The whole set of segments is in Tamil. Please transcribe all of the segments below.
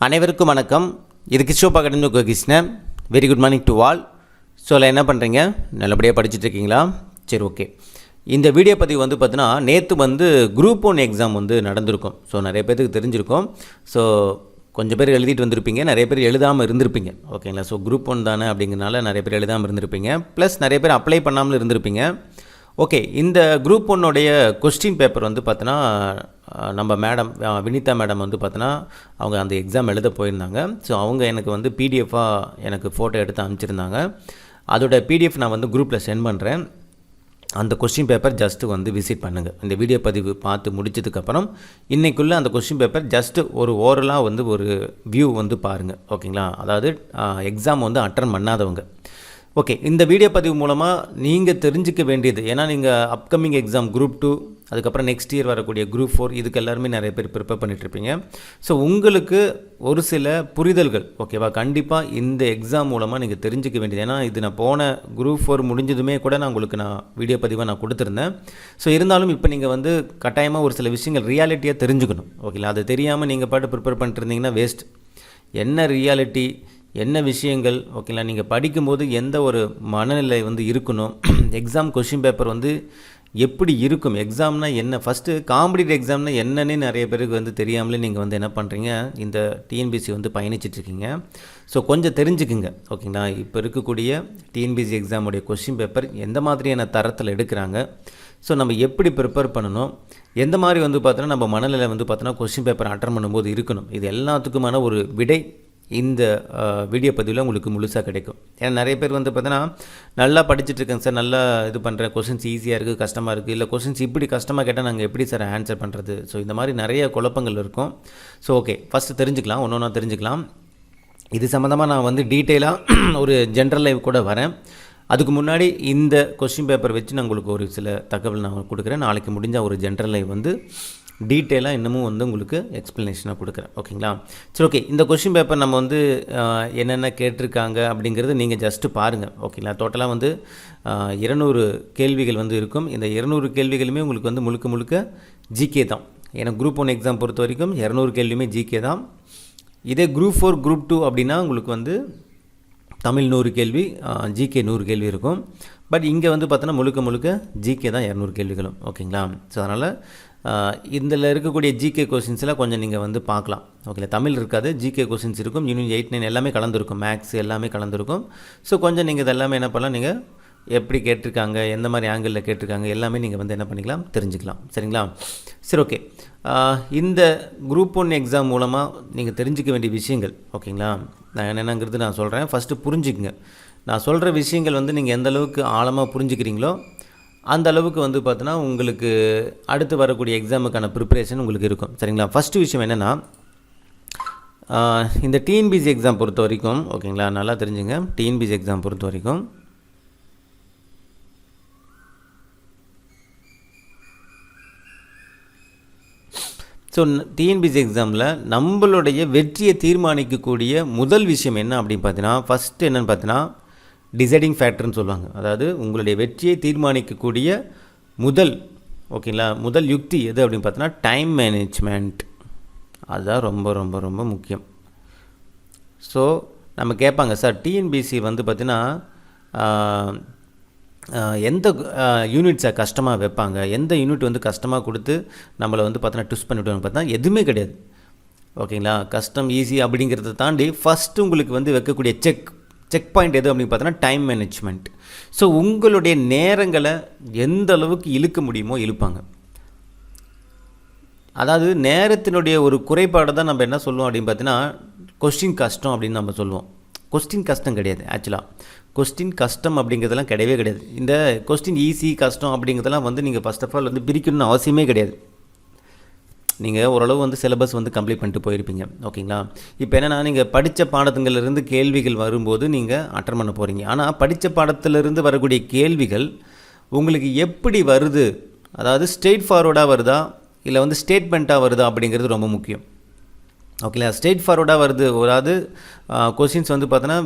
அனைவருக்கும் வணக்கம். இது கிஷோப் academy Krishnan. Very good morning to all. So என்ன பண்ணுறீங்க? நல்லபடியாக படிச்சுட்டு இருக்கீங்களா? சரி, ஓகே. இந்த வீடியோ பதிவு பார்த்தீங்கன்னா நேற்று குரூப் 1 எக்ஸாம் நடந்திருக்கும். ஸோ நிறைய பேருக்கு தெரிஞ்சிருக்கும். ஸோ கொஞ்சம் பேர் எழுதிட்டு வந்திருப்பீங்க, நிறைய பேர் எழுதாமல் இருந்திருப்பீங்க. ஓகேங்களா? ஸோ குரூப் 1 தானே அப்படிங்கிறனால நிறைய பேர் எழுதாமல் இருந்திருப்பீங்க. ப்ளஸ் நிறைய பேர் அப்ளை பண்ணாமல் இருந்திருப்பீங்க. ஓகே, இந்த குரூப் 1 கொஸ்டின் பேப்பர் பார்த்தோன்னா நம்ம மேடம் வினிதா மேடம் பார்த்தோன்னா அவங்க அந்த எக்ஸாம் எழுத போயிருந்தாங்க. ஸோ அவங்க எனக்கு பிடிஎஃபாக எனக்கு ஃபோட்டோ எடுத்து அனுப்பிச்சிருந்தாங்க. அதோட பிடிஎஃப் நான் குரூப்பில் சென்ட் பண்ணுறேன். அந்த கொஸ்டின் பேப்பர் ஜஸ்ட்டு விசிட் பண்ணுங்கள். இந்த வீடியோ பதிவு பார்த்து முடிச்சதுக்கப்புறம் இன்றைக்குள்ளே அந்த கொஸ்டின் பேப்பர் ஜஸ்ட்டு ஒரு ஓரலாக ஒரு வியூ பாருங்கள். ஓகேங்களா? அதாவது எக்ஸாம் அட்டன் பண்ணாதவங்க. ஓகே, இந்த வீடியோ பதிவு மூலமாக நீங்கள் தெரிஞ்சிக்க வேண்டியது, ஏன்னா நீங்கள் அப்கமிங் எக்ஸாம் குரூப் 2, அதுக்கப்புறம் நெக்ஸ்ட் இயர் வரக்கூடிய குரூப் 4, இதுக்கு எல்லாருமே நிறைய பேர் ப்ரிப்பேர் பண்ணிகிட்ருப்பீங்க. ஸோ உங்களுக்கு ஒரு சில புரிதல்கள், ஓகேவா, கண்டிப்பாக இந்த எக்ஸாம் மூலமாக நீங்கள் தெரிஞ்சிக்க வேண்டியது. ஏன்னா இது நான் போன குரூப் 4 முடிஞ்சதுமே கூட நான் உங்களுக்கு வீடியோ பதிவாக நான் கொடுத்துருந்தேன். ஸோ இருந்தாலும் இப்போ நீங்கள் கட்டாயமாக ஒரு சில விஷயங்கள் ரியாலிட்டியாக தெரிஞ்சுக்கணும். ஓகேங்களா? அது தெரியாமல் நீங்கள் பாட்டு ப்ரிப்பேர் பண்ணிட்டு இருந்தீங்கன்னா வேஸ்ட். என்ன ரியாலிட்டி, என்ன விஷயங்கள், ஓகேங்களா, நீங்கள் படிக்கும்போது எந்த ஒரு மனநிலை இருக்கணும், எக்ஸாம் கொஷின் பேப்பர் எப்படி இருக்கும், எக்ஸாம்னா என்ன, ஃபஸ்ட்டு காம்படிட்டிவ் எக்ஸாம்னா என்னன்னு நிறைய பேருக்கு தெரியாமலே நீங்கள் என்ன பண்ணுறீங்க, இந்த டிஎன்பிசி பயணிச்சிட்ருக்கீங்க. ஸோ கொஞ்சம் தெரிஞ்சுக்குங்க. ஓகேங்களா? இப்போ இருக்கக்கூடிய டிஎன்பிசி எக்ஸாமுடைய கொஷின் பேப்பர் எந்த மாதிரியான தரத்தில் எடுக்கிறாங்க, ஸோ நம்ம எப்படி ப்ரிப்பேர் பண்ணணும், எந்த மாதிரி பார்த்தோன்னா நம்ம மனநிலை பார்த்தோன்னா கொஷின் பேப்பர் அட்டன் பண்ணும்போது இருக்கணும், இது எல்லாத்துக்குமான ஒரு விடை இந்த வீடியோ பதிவில் உங்களுக்கு முழுசாக கிடைக்கும். ஏன்னா நிறைய பேர் பார்த்தோன்னா நல்லா படிச்சுட்ருக்கேங்க சார், நல்லா இது பண்ணுறேன், கொஷின்ஸ் ஈஸியாக இருக்குது, கஷ்டமாக இருக்குது, இல்லை கொஷின்ஸ் இப்படி கஷ்டமாக கேட்டால் நாங்கள் எப்படி சார் ஆன்சர் பண்ணுறது, ஸோ இந்த மாதிரி நிறைய குழப்பங்கள் இருக்கும். ஸோ ஓகே, ஃபஸ்ட்டு தெரிஞ்சுக்கலாம், ஒன்று தெரிஞ்சுக்கலாம். இது சம்மந்தமாக நான் டீட்டெயிலாக ஒரு ஜென்ரல் லைவ் கூட வரேன். அதுக்கு முன்னாடி இந்த கொஸ்டின் பேப்பர் வச்சு நான் உங்களுக்கு ஒரு சில தகவல் நான் கொடுக்குறேன். நாளைக்கு முடிஞ்சால் ஒரு ஜென்ரல் லைவ் டீட்டெயிலாக இன்னமும் உங்களுக்கு எக்ஸ்ப்ளனேஷனாக கொடுக்குறேன். ஓகேங்களா? சரி, ஓகே. இந்த கொஷின் பேப்பர் நம்ம என்னென்ன கேட்டிருக்காங்க அப்படிங்கிறது நீங்கள் ஜஸ்ட்டு பாருங்கள். ஓகேங்களா? டோட்டலாக 200 கேள்விகள் இருக்கும். இந்த 200 கேள்விகளுமே உங்களுக்கு முழுக்க முழுக்க ஜிகே தான். ஏன்னா குரூப் 1 எக்ஸாம் பொறுத்த வரைக்கும் 200 கேள்வியுமே ஜிகே தான். இதே குரூப் 4 குரூப் 2 அப்படின்னா உங்களுக்கு தமிழ் 100 கேள்வி, ஜிகே 100 கேள்வி இருக்கும். பட் இங்கே பார்த்தோன்னா முழுக்க முழுக்க ஜிகே தான் 200 கேள்விகளும். ஓகேங்களா? ஸோ அதனால் இதில் இருக்கக்கூடிய ஜிகே கொஷின்ஸ்லாம் கொஞ்சம் நீங்கள் பார்க்கலாம். ஓகேங்களா? தமிழ் இருக்காது, ஜிகே கொஷின்ஸ் இருக்கும். யூனிட் 8, 9 எல்லாமே கலந்துருக்கும், மேக்ஸ் எல்லாமே கலந்துருக்கும். ஸோ கொஞ்சம் நீங்கள் இதெல்லாமே என்ன பண்ணலாம், நீங்கள் எப்படி கேட்டிருக்காங்க, எந்த மாதிரி ஆங்கிளில் கேட்டிருக்காங்க, எல்லாமே நீங்கள் என்ன பண்ணிக்கலாம், தெரிஞ்சுக்கலாம். சரிங்களா? சரி, ஓகே. இந்த குரூப் 1 எக்ஸாம் மூலமாக நீங்கள் தெரிஞ்சிக்க வேண்டிய விஷயங்கள், ஓகேங்களா, நான் என்னென்னங்கிறது நான் சொல்கிறேன். ஃபஸ்ட்டு புரிஞ்சுக்குங்க. நான் சொல்கிற விஷயங்கள் நீங்கள் எந்த அளவுக்கு ஆழமாக புரிஞ்சுக்கிறீங்களோ அந்த அளவுக்கு பார்த்தோன்னா உங்களுக்கு அடுத்து வரக்கூடிய எக்ஸாமுக்கான ப்ரிப்பரேஷன் உங்களுக்கு இருக்கும். சரிங்களா? ஃபஸ்ட்டு விஷயம் என்னென்னா, இந்த டிஎன்பிசி எக்ஸாம் பொறுத்த வரைக்கும், ஓகேங்களா, நல்லா தெரிஞ்சுங்க. டிஎன்பிசி எக்ஸாம் பொறுத்த வரைக்கும் ஸோ டிஎன்பிசி எக்ஸாமில் நம்மளுடைய வெற்றியை தீர்மானிக்கக்கூடிய முதல் விஷயம் என்ன அப்படின்னு பார்த்தீங்கன்னா, ஃபஸ்ட்டு என்னென்னு பார்த்தீங்கன்னா டிசைடிங் ஃபேக்டர்னு சொல்லுவாங்க. அதாவது உங்களுடைய வெற்றியை தீர்மானிக்கக்கூடிய ஓகேங்களா, முதல் யுக்தி எது அப்படின்னு பார்த்தோன்னா டைம் மேனேஜ்மெண்ட். அதுதான் ரொம்ப ரொம்ப ரொம்ப முக்கியம். ஸோ நம்ம கேட்பாங்க, சார் டிஎன்பிசி பார்த்தீங்கன்னா எந்த யூனிட்ஸை கஷ்டமாக வைப்பாங்க, எந்த யூனிட் கஷ்டமாக கொடுத்து நம்மளை பார்த்தோன்னா ட்விஸ்ட் பண்ணிவிடுவாங்க. பார்த்தா எதுவுமே கிடையாது. ஓகேங்களா? கஷ்டம் ஈஸி அப்படிங்கிறத தாண்டி ஃபஸ்ட்டு உங்களுக்கு வைக்கக்கூடிய செக் பாயிண்ட் எது அப்படின்னு பார்த்தோன்னா டைம் மேனேஜ்மெண்ட். ஸோ உங்களுடைய நேரங்களை எந்த அளவுக்கு இழுக்க முடியுமோ இழுப்பாங்க. அதாவது நேரத்தினுடைய ஒரு குறைபாடு தான் நம்ம என்ன சொல்லுவோம் அப்படின்னு பார்த்தீங்கன்னா கொஸ்டின் கஷ்டம் அப்படின்னு நம்ம சொல்லுவோம். கொஸ்டின் கஷ்டம் கிடையாது. ஆக்சுவலாக கொஸ்டின் கஷ்டம் அப்படிங்கிறதெல்லாம் கிடையவே கிடையாது. இந்த கொஸ்டின் ஈஸி கஷ்டம் அப்படிங்கிறதெல்லாம் நீங்கள் ஃபஸ்ட் ஆஃப் ஆல் பிரிக்கணும்னு அவசியமே கிடையாது. நீங்கள் ஓரளவு சிலபஸ் கம்ப்ளீட் பண்ணிட்டு போயிருப்பீங்க. ஓகேங்களா? இப்போ என்னென்னா, நீங்கள் படித்த பாடத்துங்களிலிருந்து கேள்விகள் வரும்போது நீங்கள் அட்டன் பண்ண போகிறீங்க. ஆனால் படித்த பாடத்திலிருந்து வரக்கூடிய கேள்விகள் உங்களுக்கு எப்படி வருது, அதாவது ஸ்ட்ரெயிட் ஃபார்வர்டாக வருதா இல்லை ஸ்டேட்மெண்ட்டாக வருதா அப்படிங்கிறது ரொம்ப முக்கியம். ஓகேங்களா? ஸ்ட்ரெயிட் ஃபார்வர்டாக வருது, அதாவது கொஷின்ஸ் பார்த்தோன்னா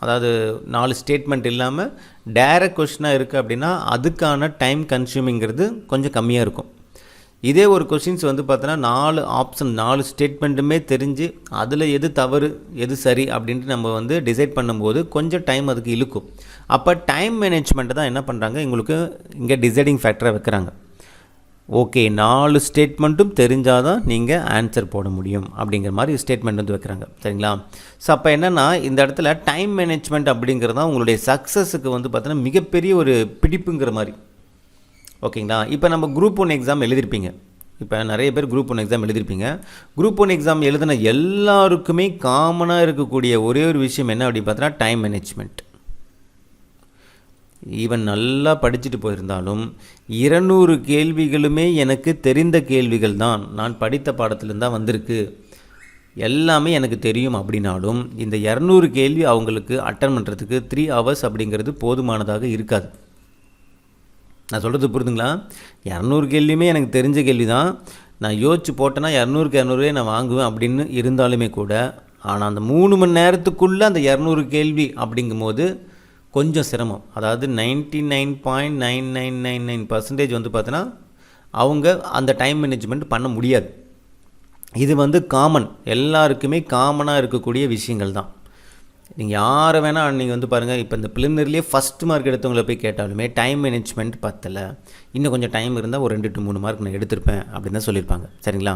அதாவது 4 ஸ்டேட்மெண்ட் இல்லாமல் டைரக்ட் கொஷினாக இருக்குது அப்படின்னா அதுக்கான டைம் கன்சியூமிங்கிறது கொஞ்சம் கம்மியாக இருக்கும். இதே ஒரு கொஷின்ஸ் வந்து பார்த்தோன்னா 4 ஆப்ஷன் 4 ஸ்டேட்மெண்ட்டுமே தெரிஞ்சு அதில் எது தவறு எது சரி அப்படின்ட்டு நம்ம வந்து டிசைட் பண்ணும்போது கொஞ்சம் டைம் அதுக்கு இழுக்கும். அப்போ டைம் மேனேஜ்மெண்ட்டு தான் என்ன பண்ணுறாங்க, உங்களுக்கு இங்கே டிசைடிங் ஃபேக்டராக வைக்கிறாங்க. ஓகே 4 ஸ்டேட்மெண்ட்டும் தெரிஞ்சால் தான் நீங்கள் ஆன்சர் போட முடியும் அப்படிங்கிற மாதிரி ஸ்டேட்மெண்ட் வந்து வைக்கிறாங்க. சரிங்களா? ஸோ அப்போ என்னென்னா இந்த இடத்துல டைம் மேனேஜ்மெண்ட் அப்படிங்கிறது தான் உங்களுடைய சக்ஸஸுக்கு வந்து பார்த்தீங்கன்னா மிகப்பெரிய ஒரு பிடிப்புங்கிற மாதிரி. ஓகேங்களா? இப்போ நம்ம குரூப் 1 எக்ஸாம் எழுதியிருப்பீங்க. இப்போ நிறைய பேர் குரூப் 1 எக்ஸாம் எழுதியிருப்பீங்க. குரூப் 1 எக்ஸாம் எழுதின எல்லாருக்குமே காமனாக இருக்கக்கூடிய ஒரே ஒரு விஷயம் என்ன அப்படின்னு பார்த்தீங்கன்னா டைம் மேனேஜ்மெண்ட். ஈவன் நல்லா படிச்சுட்டு போயிருந்தாலும் 200 கேள்விகளுமே எனக்கு தெரிந்த கேள்விகள் தான், நான் படித்த பாடத்திலிருந்து தான் வந்திருக்கு, எல்லாமே எனக்கு தெரியும் அப்படின்னாலும் இந்த 200 கேள்வி அவங்களுக்கு அட்டன் பண்ணுறதுக்கு 3 hours அப்படிங்கிறது போதுமானதாக இருக்காது. நான் சொல்கிறது புரிதுங்களா? 200 கேள்வியுமே எனக்கு தெரிஞ்ச கேள்வி தான், நான் யோசிச்சு போட்டேன்னா 200க்கு 200 நான் வாங்குவேன் அப்படின்னு இருந்தாலுமே கூட, ஆனால் அந்த 3 மணி நேரத்துக்குள்ளே அந்த 200 கேள்வி அப்படிங்கும்போது கொஞ்சம் சிரமம். அதாவது 99.9999% வந்து பார்த்தோன்னா அவங்க அந்த டைம் மேனேஜ்மெண்ட் பண்ண முடியாது. இது வந்து காமன், எல்லாருக்குமே காமனாக இருக்கக்கூடிய விஷயங்கள் தான். நீங்கள் யாரை வேணால் நீங்கள் வந்து பாருங்கள், இப்போ இந்த ப்ரிலிமினரிலேயே ஃபஸ்ட் மார்க் எடுத்தவங்களை போய் கேட்டாலுமே டைம் மேனேஜ்மெண்ட் பத்தலை, இன்னும் கொஞ்சம் டைம் இருந்தால் ஒரு 2 to 3 மார்க் நான் எடுத்திருப்பேன் அப்படின்னு தான் சொல்லியிருப்பாங்க. சரிங்களா?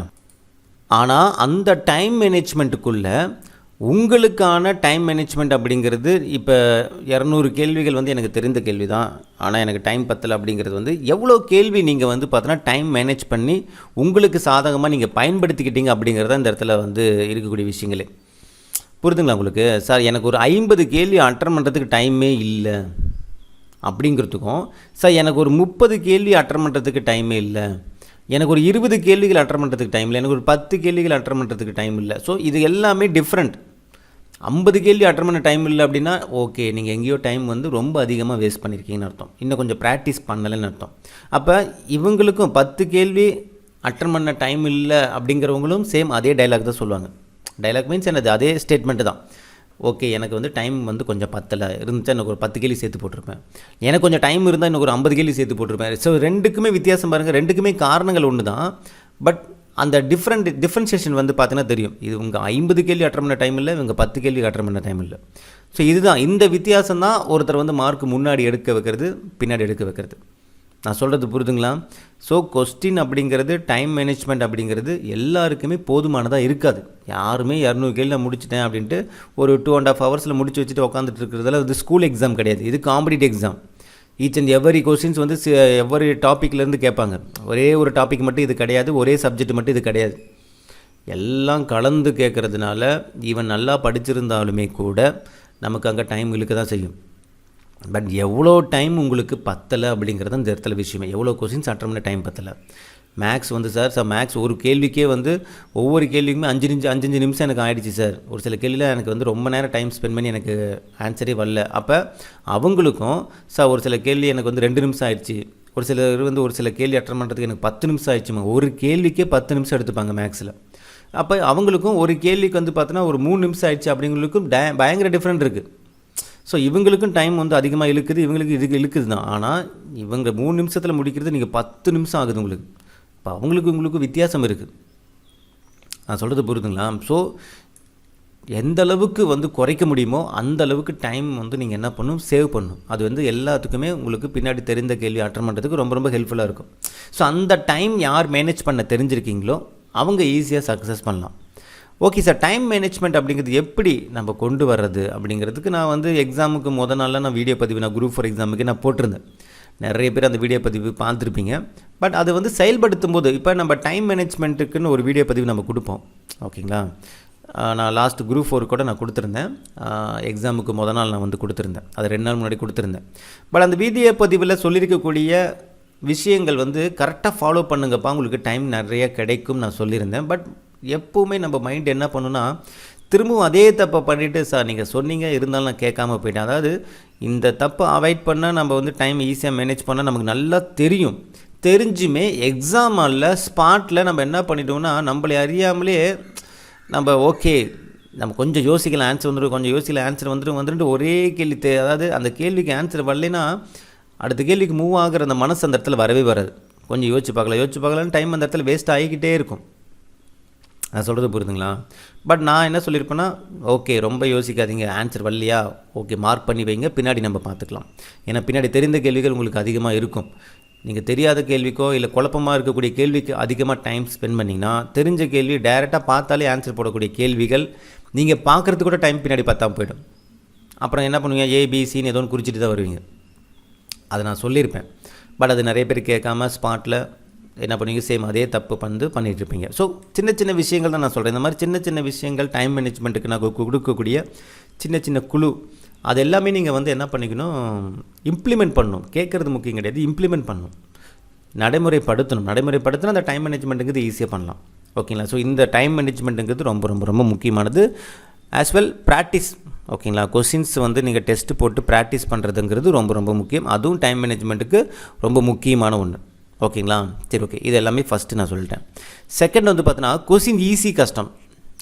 ஆனால் அந்த டைம் மேனேஜ்மெண்ட்டுக்குள்ளே உங்களுக்கான டைம் மேனேஜ்மெண்ட் அப்படிங்கிறது இப்போ 200 கேள்விகள் வந்து எனக்கு தெரிந்த கேள்வி தான், ஆனால் எனக்கு டைம் பத்தலை அப்படிங்கிறது வந்து எவ்வளோ கேள்வி நீங்கள் வந்து பார்த்தோன்னா டைம் மேனேஜ் பண்ணி உங்களுக்கு சாதகமாக நீங்கள் பயன்படுத்திக்கிட்டீங்க அப்படிங்கிறத இந்த இடத்துல வந்து இருக்கக்கூடிய விஷயங்களே. புரிதுங்களா உங்களுக்கு? சார் எனக்கு ஒரு 50 கேள்வி அட்டன் பண்ணுறதுக்கு டைமே இல்லை அப்படிங்கிறதுக்கும், சார் எனக்கு ஒரு 30 கேள்வி அட்டன் பண்ணுறதுக்கு டைமே இல்லை, எனக்கு ஒரு 20 கேள்விகள் அட்டன் பண்ணுறதுக்கு டைம் இல்லை, எனக்கு ஒரு 10 கேள்விகள் அட்டன் பண்ணுறதுக்கு டைம் இல்லை. ஸோ இது எல்லாமே டிஃப்ரெண்ட். 50 கேள்வி அட்டன் பண்ண டைம் இல்லை அப்படின்னா ஓகே, நீங்கள் எங்கேயோ டைம் வந்து ரொம்ப அதிகமாக வேஸ்ட் பண்ணியிருக்கீங்கன்னு அர்த்தம், இன்னும் கொஞ்சம் ப்ராக்டிஸ் பண்ணலைன்னு அர்த்தம். அப்போ இவங்களுக்கும் 10 கேள்வி அட்டன் பண்ண டைம் இல்லை அப்படிங்கிறவங்களும் சேம் அதே டைலாக் தான் சொல்லுவாங்க. டைலாக் மீன்ஸ் என்னது, அதே ஸ்டேட்மெண்ட்டு தான். ஓகே எனக்கு வந்து டைம் வந்து கொஞ்சம் பத்தலை இருந்துச்சா எனக்கு ஒரு 10 கேள்வி சேர்த்து போட்டிருப்பேன், எனக்கு கொஞ்சம் டைம் இருந்தால் எனக்கு ஒரு 50 கேள்வி சேர்த்து போட்டிருப்பேன். ஸோ ரெண்டுக்குமே வித்தியாசம் பாருங்கள், ரெண்டுக்குமே காரணங்கள் ஒன்று தான், பட் அந்த டிஃப்ரென்ஷியேஷன் வந்து பார்த்தீங்கன்னா தெரியும். இது உங்கள் 50 கேள்வி அட்டன் பண்ண டைம் இல்லை, இவங்க 10 கேள்வி அட்டன் பண்ண டைம் இல்லை. ஸோ இதுதான், இந்த வித்தியாசம் தான் ஒருத்தர் வந்து மார்க் முன்னாடி எடுக்க வைக்கிறது பின்னாடி எடுக்க வைக்கிறது. நான் சொல்கிறது புரிதுங்களா? ஸோ கொஸ்டின் அப்படிங்கிறது டைம் மேனேஜ்மெண்ட் அப்படிங்கிறது எல்லாருக்குமே போதுமானதாக இருக்காது. யாருமே 200 கேள்வி நான் முடிச்சிட்டேன் அப்படின்ட்டு ஒரு 2.5 hours முடிச்சு வச்சுட்டு உட்காந்துட்டு இருக்கிறதுல இது ஸ்கூல் எக்ஸாம் கிடையாது, இது competitive exam. Each and every questions வந்து எவரி டாப்பிக்லேருந்து கேட்பாங்க. ஒரே ஒரு டாபிக் மட்டும் இது கிடையாது, ஒரே சப்ஜெக்ட் மட்டும் இது கிடையாது, எல்லாம் கலந்து கேட்குறதுனால ஈவன் நல்லா படிச்சிருந்தாலுமே கூட நமக்கு அங்கே டைம் இழுக்க தான் செய்யும். பட் எவ்வளோ டைம் உங்களுக்கு பத்தலை அப்படிங்கிறது இந்த இடத்துல விஷயமே. எவ்வளோ கொஸ்டின்ஸ் அட்டன் பண்ண டைம் பத்தலை. மேக்ஸ் வந்து சார் மேக்ஸ் ஒரு கேள்விக்கே வந்து ஒவ்வொரு கேள்விக்குமே 5 நிமிஷம் எனக்கு ஆகிடுச்சு சார். ஒரு சில கேள்வியில் எனக்கு வந்து ரொம்ப நேரம் டைம் ஸ்பெண்ட் பண்ணி எனக்கு ஆன்சரே வரல. அப்போ அவங்களுக்கும் சார் ஒரு சில கேள்வி எனக்கு வந்து 2 நிமிஷம் ஆகிடுச்சு, ஒரு சிலர் வந்து ஒரு சில கேள்வி அட்டன் பண்ணுறதுக்கு எனக்கு 10 நிமிஷம் ஆகிடுச்சுமா. ஒரு கேள்விக்கே 10 நிமிஷம் எடுத்துப்பாங்க மேக்ஸில். அப்போ அவங்களுக்கும் ஒரு கேள்விக்கு வந்து பார்த்தோன்னா ஒரு 3 நிமிஷம் ஆகிடுச்சு அப்படிங்களுக்கும் பயங்கர டிஃப்ரெண்ட் இருக்குது. ஸோ இவங்களுக்கும் டைம் வந்து அதிகமாக இழுக்குது, இவங்களுக்கு இதுக்கு இழுக்குது தான். ஆனால் இவங்க 3 நிமிஷத்தில் முடிக்கிறது நீங்கள் 10 நிமிஷம் ஆகுது உங்களுக்கு. இப்போ உங்களுக்கு வித்தியாசம் இருக்குது. நான் சொல்கிறது புரியுதுங்களா? ஸோ எந்த அளவுக்கு வந்து குறைக்க முடியுமோ அந்த அளவுக்கு டைம் வந்து நீங்கள் என்ன பண்ணணும், சேவ் பண்ணணும். அது வந்து எல்லாத்துக்குமே உங்களுக்கு பின்னாடி தெரிந்த கேள்வி அட்டன் பண்ணுறதுக்கு ரொம்ப ரொம்ப ஹெல்ப்ஃபுல்லாக இருக்கும். ஸோ அந்த டைம் யார் மேனேஜ் பண்ண தெரிஞ்சிருக்கீங்களோ அவங்க ஈஸியாக சக்ஸஸ் பண்ணலாம். ஓகே சார், டைம் மேனேஜ்மெண்ட் அப்படிங்கிறது எப்படி நம்ம கொண்டு வர்றது அப்படிங்கிறதுக்கு நான் வந்து எக்ஸாமுக்கு நாளில் நான் வீடியோ பதிவு நான் குரூப் 4 எக்ஸாமுக்கு நான் போட்டிருந்தேன். நிறைய பேர் அந்த வீடியோ பதிவு பார்த்துருப்பீங்க. பட் அதை வந்து செயல்படுத்தும் போது இப்போ நம்ம டைம் மேனேஜ்மெண்ட்டுக்குன்னு ஒரு வீடியோ பதிவு நம்ம கொடுப்போம். ஓகேங்களா? நான் லாஸ்ட் குரூப் 4 கூட நான் கொடுத்துருந்தேன். எக்ஸாமுக்கு நாள் நான் வந்து கொடுத்துருந்தேன். அது 2 நாள் முன்னாடி கொடுத்துருந்தேன். பட் அந்த வீடியோ பதிவில் சொல்லியிருக்கக்கூடிய விஷயங்கள் வந்து கரெக்டாக ஃபாலோ பண்ணுங்கப்பா, உங்களுக்கு டைம் நிறைய கிடைக்கும் நான் சொல்லியிருந்தேன். பட் எப்போவுமே நம்ம மைண்ட் என்ன பண்ணுன்னா திரும்பவும் அதே தப்பை பண்ணிவிட்டு சார் நீங்கள் சொன்னீங்க இருந்தாலும் நான் கேட்காம போயிட்டேன். அதாவது இந்த தப்பை அவாய்ட் பண்ணால் நம்ம வந்து டைம் ஈஸியாக மேனேஜ் பண்ணால் நமக்கு நல்லா தெரியும். தெரிஞ்சுமே எக்ஸாம் ஹாலில் ஸ்பாட்டில் நம்ம என்ன பண்ணிட்டோம்னா நம்மளை அறியாமலே நம்ம ஓகே நம்ம கொஞ்சம் யோசிக்கலாம் ஆன்சர் வந்துடும், கொஞ்சம் யோசிக்கல ஆன்சர் வந்துட்டு ஒரே கேள்வி அதாவது அந்த கேள்விக்கு ஆன்சர் வரலைன்னா அடுத்த கேள்விக்கு மூவ் ஆகிற அந்த மனசு அந்த இடத்துல வரவே வராது. கொஞ்சம் யோசிச்சு பார்க்கலான்னு டைம் அந்த இடத்துல வேஸ்ட் ஆகிக்கிட்டே இருக்கும். நான் சொல்கிறது புரியுதுங்களா? பட் நான் என்ன சொல்லியிருப்பேன்னா, ஓகே ரொம்ப யோசிக்காதீங்க, ஆன்சர் வரலையா ஓகே மார்க் பண்ணி வைங்க, பின்னாடி நம்ம பார்த்துக்கலாம். ஏன்னா பின்னாடி தெரிந்த கேள்விகள் உங்களுக்கு அதிகமாக இருக்கும். நீங்கள் தெரியாத கேள்விக்கோ இல்லை குழப்பமாக இருக்கக்கூடிய கேள்விக்கு அதிகமாக டைம் ஸ்பெண்ட் பண்ணிங்கன்னா, தெரிஞ்ச கேள்வி டைரெக்டாக பார்த்தாலே ஆன்சர் போடக்கூடிய கேள்விகள் நீங்கள் பார்க்குறதுக்கு கூட டைம் பின்னாடி பார்த்தா போயிடும். அப்புறம் என்ன பண்ணுவீங்க, ஏபிசின்னு ஏதோ ஒன்று குறிச்சிட்டு தான் வருவீங்க. அதை நான் சொல்லியிருப்பேன். பட் அது நிறைய பேர் கேட்காம ஸ்பாட்டில் என்ன பண்ணுவீங்க, சேம் அதே தப்பு பண்ணிகிட்ருப்பீங்க. ஸோ சின்ன சின்ன விஷயங்கள் தான் நான் சொல்கிறேன். இந்த மாதிரி சின்ன சின்ன விஷயங்கள் டைம் மேனேஜ்மெண்ட்டுக்கு நான் கொடுக்கக்கூடிய சின்ன சின்ன குழு, அது எல்லாமே நீங்கள் என்ன பண்ணிக்கணும், இம்ப்ளிமெண்ட் பண்ணணும். கேட்குறது முக்கியம் கிடையாது, இம்ப்ளிமெண்ட் பண்ணணும், நடைமுறைப்படுத்தினா அந்த டைம் மேனேஜ்மெண்ட்டுங்கிறது ஈஸியாக பண்ணலாம். ஓகேங்களா? ஸோ இந்த டைம் மேனேஜ்மெண்ட்டுங்கிறது ரொம்ப ரொம்ப ரொம்ப முக்கியமானது. As well practice. ஓகேங்களா? கொஸ்டின்ஸ் நீங்கள் டெஸ்ட்டு போட்டு ப்ராக்டிஸ் பண்ணுறதுங்கிறது ரொம்ப ரொம்ப முக்கியம். அதுவும் டைம் மேனேஜ்மெண்ட்டுக்கு ரொம்ப முக்கியமான ஒன்று. ஓகேங்களா? சரி, ஓகே. இது எல்லாமே ஃபஸ்ட்டு நான் சொல்லிட்டேன். செகண்ட் பார்த்தீங்கன்னா, கொஸ்டின் ஈஸி கஷ்டம்.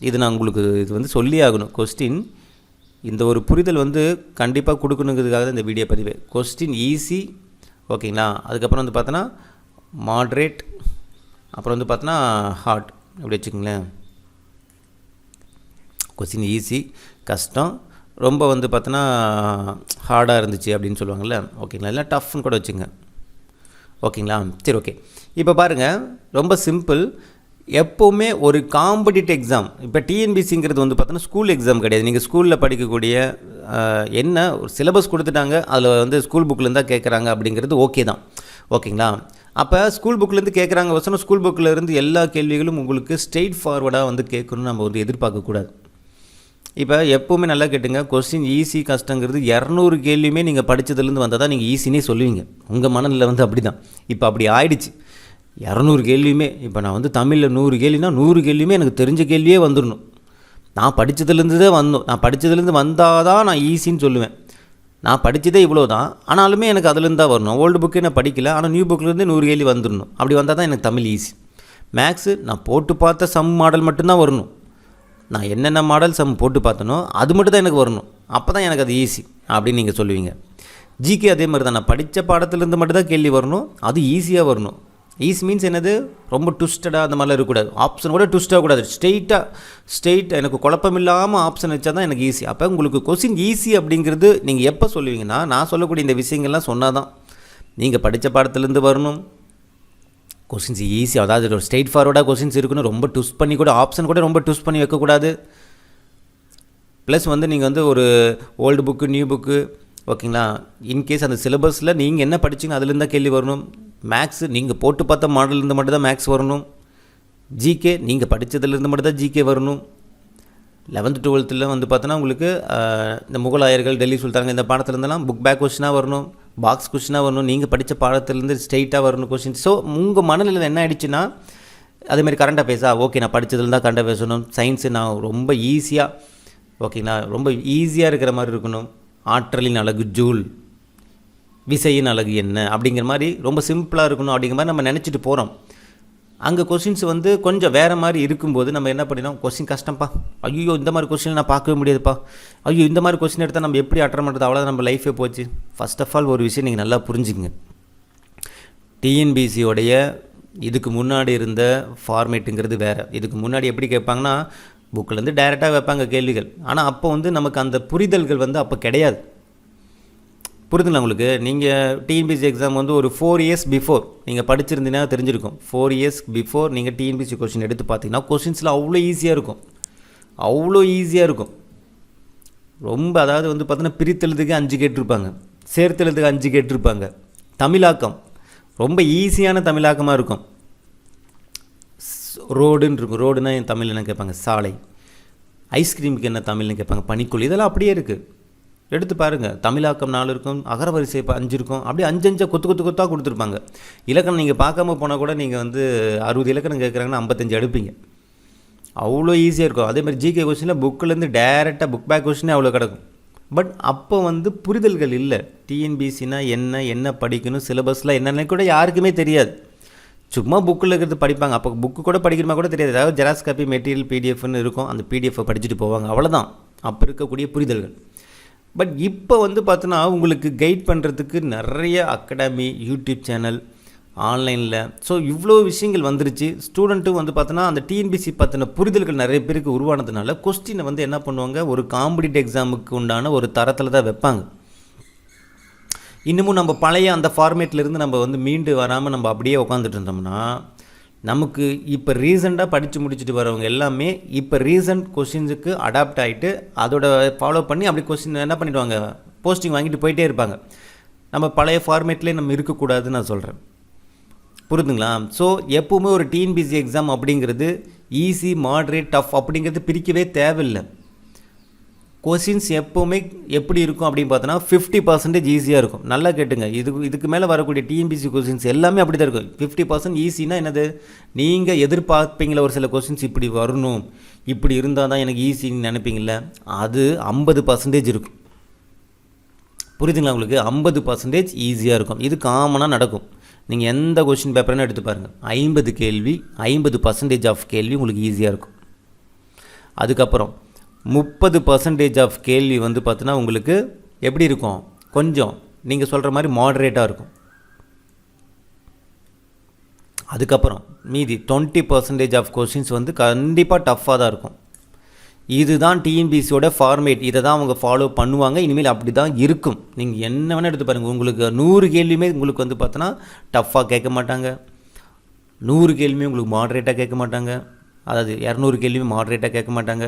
இது நான் உங்களுக்கு சொல்லி ஆகணும். கொஸ்டின் இந்த ஒரு புரிதல் கண்டிப்பாக கொடுக்கணுங்கிறதுக்காக தான் இந்த வீடியோ பதிவு. கொஸ்டின் ஈஸி, ஓகேங்களா? அதுக்கப்புறம் பார்த்தோன்னா மாட்ரேட், அப்புறம் பார்த்தோன்னா ஹார்ட், அப்படி வச்சுக்கோங்களேன். கொஸ்டின் ஈஸி, கஷ்டம், ரொம்ப பார்த்தோன்னா ஹார்டாக இருந்துச்சு அப்படின்னு சொல்லுவாங்கள்ல, ஓகேங்களா? இல்லை டஃப்னு கூட வச்சுங்க. ஓகேங்களா? சரி, ஓகே. இப்போ பாருங்கள், ரொம்ப சிம்பிள். எப்போவுமே ஒரு காம்படிட்டிவ் எக்ஸாம், இப்போ டிஎன்பிசிங்கிறது பார்த்தோன்னா ஸ்கூல் எக்ஸாம் கிடையாது. நீங்கள் ஸ்கூலில் படிக்கக்கூடிய என்ன ஒரு சிலபஸ் கொடுத்துட்டாங்க, அதில் ஸ்கூல் புக்கிலேருந்து தான் கேட்குறாங்க அப்படிங்கிறது ஓகே தான். ஓகேங்களா? அப்போ ஸ்கூல் புக்கிலேருந்து கேட்குறாங்க வசனம், ஸ்கூல் புக்கில் இருந்து எல்லா கேள்விகளும் உங்களுக்கு ஸ்ட்ரெயிட் ஃபார்வர்டாக கேட்கணும்னு நம்ம எதிர்பார்க்கக்கூடாது. இப்போ எப்போவுமே நல்லா கேட்டுங்க, கொஸ்டின் ஈஸி கஷ்டங்கிறது 200 கேள்வியுமே நீங்கள் படித்ததுலேருந்து வந்தால் தான் நீங்கள் ஈஸினே சொல்லுவீங்க. உங்கள் மனநிலை அப்படி தான். இப்போ அப்படி ஆயிடுச்சு. 200 கேள்வியுமே, இப்போ நான் தமிழில் 100 கேள்வினா 100 கேள்வியுமே எனக்கு தெரிஞ்ச கேள்வியே வந்துடணும். நான் படித்ததுலேருந்து தான் நான் படித்ததுலேருந்து வந்தால் தான் நான் ஈஸின்னு சொல்லுவேன். நான் படித்ததே இவ்வளோ தான், ஆனாலுமே எனக்கு அதுலேருந்து தான் வரணும். ஓல்டு புக்கே நான் படிக்கல, ஆனால் நியூ புக்கிலேருந்து 100 கேள்வி வந்துடணும். அப்படி வந்தால் தான் எனக்கு தமிழ் ஈஸி. மேக்ஸு நான் போட்டு பார்த்த சம் மாடல் மட்டும்தான் வரணும். நான் என்னென்ன மாடல் சம் போட்டு பார்த்தனோ அது மட்டும் தான் எனக்கு வரணும். அப்போ தான் எனக்கு அது ஈஸி அப்படின்னு நீங்கள் சொல்லுவீங்க. ஜிகே அதே மாதிரி தான். நான் படித்த பாடத்துலேருந்து மட்டும் தான் கேள்வி வரணும், அது ஈஸியாக வரணும். ஈஸி மீன்ஸ் என்னது, ரொம்ப ட்விஸ்டடாக அந்த மாதிரிலாம் இருக்கக்கூடாது. ஆப்ஷன் கூட ட்விஸ்டாக கூடாது. ஸ்ட்ரெயிட் எனக்கு குழப்பம் இல்லாமல் ஆப்ஷன் வச்சா தான் எனக்கு ஈஸி. அப்போ உங்களுக்கு கொஸ்டின் ஈஸி அப்படிங்கிறது நீங்கள் எப்போ சொல்லுவீங்கன்னா, நான் சொல்லக்கூடிய இந்த விஷயங்கள்லாம் சொன்னால் தான். நீங்கள் படித்த பாடத்துலேருந்து வரணும், கொஸ்டின்ஸ் ஈஸி, அதாவது ஒரு ஸ்ட்ரெயிட் ஃபார்வர்டாக கொஸ்டின்ஸ் இருக்கணும். ரொம்ப ட்விஸ்ட் பண்ணி கூட ஆப்ஷன் கூட ரொம்ப ட்விஸ்ட் பண்ணி வைக்கக்கூடாது. ப்ளஸ் நீங்கள் ஒரு ஓல்டு புக்கு நியூ புக்கு, ஓகேங்களா, இன்கேஸ் அந்த சிலபஸில் நீங்கள் என்ன படிச்சிங்க அதுலேருந்து தான் கேள்வி வரணும். மேக்ஸு நீங்கள் போட்டு பார்த்த மாடல்லேருந்து மட்டும் தான் மேக்ஸ் வரணும். ஜிகே நீங்கள் படித்ததுலேருந்து மட்டும் தான் ஜிகே வரணும். 11th 12th பார்த்தோன்னா உங்களுக்கு இந்த முகலாயர்கள், டெல்லி சுல்தான்கள், இந்த பாடத்துலேருந்தெல்லாம் புக் பேக் கொஸ்டினாக வரணும், பாக்ஸ் கொஸ்டினாக வரணும். நீங்கள் படித்த பாடத்துலேருந்து ஸ்ட்ரெயிட்டாக வரணும் கொஸ்டின். ஸோ உங்கள் மனநிலையில் என்ன ஆகிடுச்சுன்னா, அதேமாதிரி கரண்ட் அஃபேர்ஸா, ஓகே நான் படித்ததுலேருந்து தான் கரண்ட் அஃபேர்ஸ் வரணும். சயின்ஸு நான் ரொம்ப ஈஸியாக, ஓகேங்களா, ரொம்ப ஈஸியாக இருக்கிற மாதிரி இருக்கணும். ஆற்றலின் அழகு ஜூல், விசையின் அழகு என்ன அப்படிங்கிற மாதிரி ரொம்ப சிம்பிளாக இருக்கணும் அப்படிங்கிற மாதிரி நம்ம நினச்சிட்டு போகிறோம். அங்கே கொஸ்டின்ஸ் கொஞ்சம் வேறு மாதிரி இருக்கும்போது நம்ம என்ன பண்ணினோம், கொஸ்டின் கஷ்டம்ப்பா, ஐயோ இந்த மாதிரி கொஸ்டின் நான் பார்க்கவே முடியாதுப்பா, ஐயோ இந்த மாதிரி கொஸ்டின் எடுத்தால் நம்ம எப்படி அட்டன் பண்ணுறது, அவ்வளோதான் நம்ம லைஃபே போச்சு. ஃபர்ஸ்ட் ஆஃப் ஆல் ஒரு விஷயம் நீங்கள் நல்லா புரிஞ்சுங்க. டிஎன்பிசியோடைய இதுக்கு முன்னாடி இருந்த ஃபார்மேட்டுங்கிறது வேறு. இதுக்கு முன்னாடி எப்படி கேட்பாங்கன்னா, புக்கிலேருந்து டைரெக்டாக வைப்பாங்க கேள்விகள். ஆனால் அப்போ நமக்கு அந்த புரிதல்கள் அப்போ கிடையாது. புரிதுங்களா உங்களுக்கு? நீங்கள் டிஎன்பிசி எக்ஸாம் ஒரு 4 years பிஃபோர் நீங்கள் படிச்சிருந்தீங்கன்னா தெரிஞ்சிருக்கும். 4 years பிஃபோர் நீங்கள் டிஎன்பிசி கொஸ்டின் எடுத்து பார்த்தீங்கன்னா கொஸ்டின்ஸில் அவ்வளோ ஈஸியாக இருக்கும். ரொம்ப அதாவது பார்த்தீங்கன்னா பிரித்தெழுதுக்கு 5 கேட்டிருப்பாங்க, சேர்த்தெழுதுக்கு 5 கேட்டிருப்பாங்க. தமிழாக்கம் ரொம்ப ஈஸியான தமிழாக்கமாக இருக்கும். ரோடுன்னு இருக்கும். ரோடுன்னா என் தமிழ் என்ன கேட்பாங்க, சாலை. ஐஸ்கிரீமுக்கு என்ன தமிழ்னு கேட்பாங்க, பனிக்குள். இதெல்லாம் அப்படியே இருக்குது. எடுத்து பாருங்கள். தமிழாக்கம் 4 இருக்கும், அகரவரிசை 5 இருக்கும். அப்படியே 5 கொத்தாக கொடுத்துருப்பாங்க. இலக்கணம் நீங்கள் பார்க்காம போனால் கூட நீங்கள் 60 இலக்கணம் கேட்குறாங்கன்னா 55 எடுப்பீங்க. அவ்வளோ ஈஸியாக இருக்கும். அதேமாதிரி ஜிகே கொஸ்டினில் புக்கிலேருந்து டேரெக்டாக புக் பேக் கொஸ்டினே அவ்வளோ கிடக்கும். பட் அப்போ புரிதல்கள் இல்லை. டிஎன்பிசினா என்ன படிக்கணும், சிலபஸில் என்னென்னு கூட யாருக்குமே தெரியாது. சும்மா புக்கில் இருக்கிறது படிப்பாங்க. அப்போ புக்கு கூட படிக்கிறமா கூட தெரியாது. அதாவது ஜெராக்ஸ் காப்பி, மெட்டீரியல், பிடிஎஃப்னு இருக்கும். அந்த பிடிஎஃப்பை படிச்சுட்டு போவாங்க, அவ்வளோதான் அப்போ இருக்கக்கூடிய புரிதல்கள். பட் இப்போ பார்த்தோன்னா உங்களுக்கு கைட் பண்ணுறதுக்கு நிறைய அகாடமி, யூடியூப் சேனல், ஆன்லைனில். ஸோ இவ்வளோ விஷயங்கள் வந்துருச்சு. ஸ்டூடெண்ட்டும் வந்து பார்த்தோன்னா அந்த டிஎன்பிசி பற்றின புரிதல்கள் நிறைய பேருக்கு உருவானதுனால கொஸ்டினை வந்து என்ன பண்ணுவாங்க, ஒரு காம்படிட்டிவ் எக்ஸாமுக்கு உண்டான ஒரு தரத்தில் தான் வைப்பாங்க. இன்னமும் நம்ம பழைய அந்த ஃபார்மேட்லேருந்து நம்ம வந்து மீண்டு வராமல் நம்ம அப்படியே உட்காந்துட்டு இருந்தோம்னா, நமக்கு இப்போ ரீசெண்டாக படித்து முடிச்சுட்டு வரவங்க எல்லாமே இப்போ ரீசன்ட் கொஸ்டின்ஸுக்கு அடாப்ட் ஆகிட்டு அதோட ஃபாலோ பண்ணி அப்படி கொஸ்டின் என்ன பண்ணிவிடுவாங்க, போஸ்டிங் வாங்கிட்டு போயிட்டே இருப்பாங்க. நம்ம பழைய ஃபார்மேட்லேயே நம்ம இருக்கக்கூடாதுன்னு நான் சொல்கிறேன். புரியுதுங்களா? ஸோ எப்போவுமே ஒரு டிஎன்பிசி எக்ஸாம் அப்படிங்கிறது ஈஸி, மாட்ரேட், டஃப் அப்படிங்கிறது பிரிக்கவே தேவையில்லை. கொஸ்டின்ஸ் எப்போவுமே எப்படி இருக்கும் அப்படின்னு பார்த்தோன்னா 50% ஈஸியாக இருக்கும். நல்லா கேட்டுங்க, இதுக்கு மேலே வரக்கூடிய டிஎன்பிசி கொஸ்டின்ஸ் எல்லாமே அப்படி தான் இருக்கும். 50% ஈஸினா என்னது, நீங்கள் எதிர்பார்ப்பீங்களா ஒரு சில கொஸ்டின்ஸ் இப்படி வரணும், இப்படி இருந்தால் தான் எனக்கு ஈஸின்னு நினைப்பீங்கள, அது 50% இருக்கும். புரியுதுங்களா உங்களுக்கு? 50% ஈஸியாக இருக்கும். இது காமனாக நடக்கும். நீங்கள் எந்த கொஸ்டின் பேப்பர்னு எடுத்து பாருங்கள், 50 கேள்வி 50% ஆஃப் கேள்வி உங்களுக்கு ஈஸியாக இருக்கும். அதுக்கப்புறம் 30% ஆஃப் கேள்வி வந்து பார்த்தீங்கன்னா உங்களுக்கு எப்படி இருக்கும், கொஞ்சம் நீங்கள் சொல்கிற மாதிரி மாடரேட்டாக இருக்கும். அதுக்கப்புறம் மீதி 20% ஆஃப் கொஸ்டின்ஸ் வந்து கண்டிப்பாக டஃப்பாக தான் இருக்கும். இதுதான் டிஎன்பிசியோட ஃபார்மேட். இதை தான் அவங்க ஃபாலோ பண்ணுவாங்க. இனிமேல் அப்படி தான் இருக்கும். நீங்கள் என்ன வேணால் எடுத்து பாருங்கள். உங்களுக்கு 100 கேள்வியுமே உங்களுக்கு வந்து பார்த்தோன்னா டஃப்பாக கேட்க மாட்டாங்க. 100 கேள்வியுமே உங்களுக்கு மாடரேட்டாக கேட்க மாட்டாங்க. அதாவது 200 கேள்வியுமே மாடரேட்டாக கேட்க மாட்டாங்க.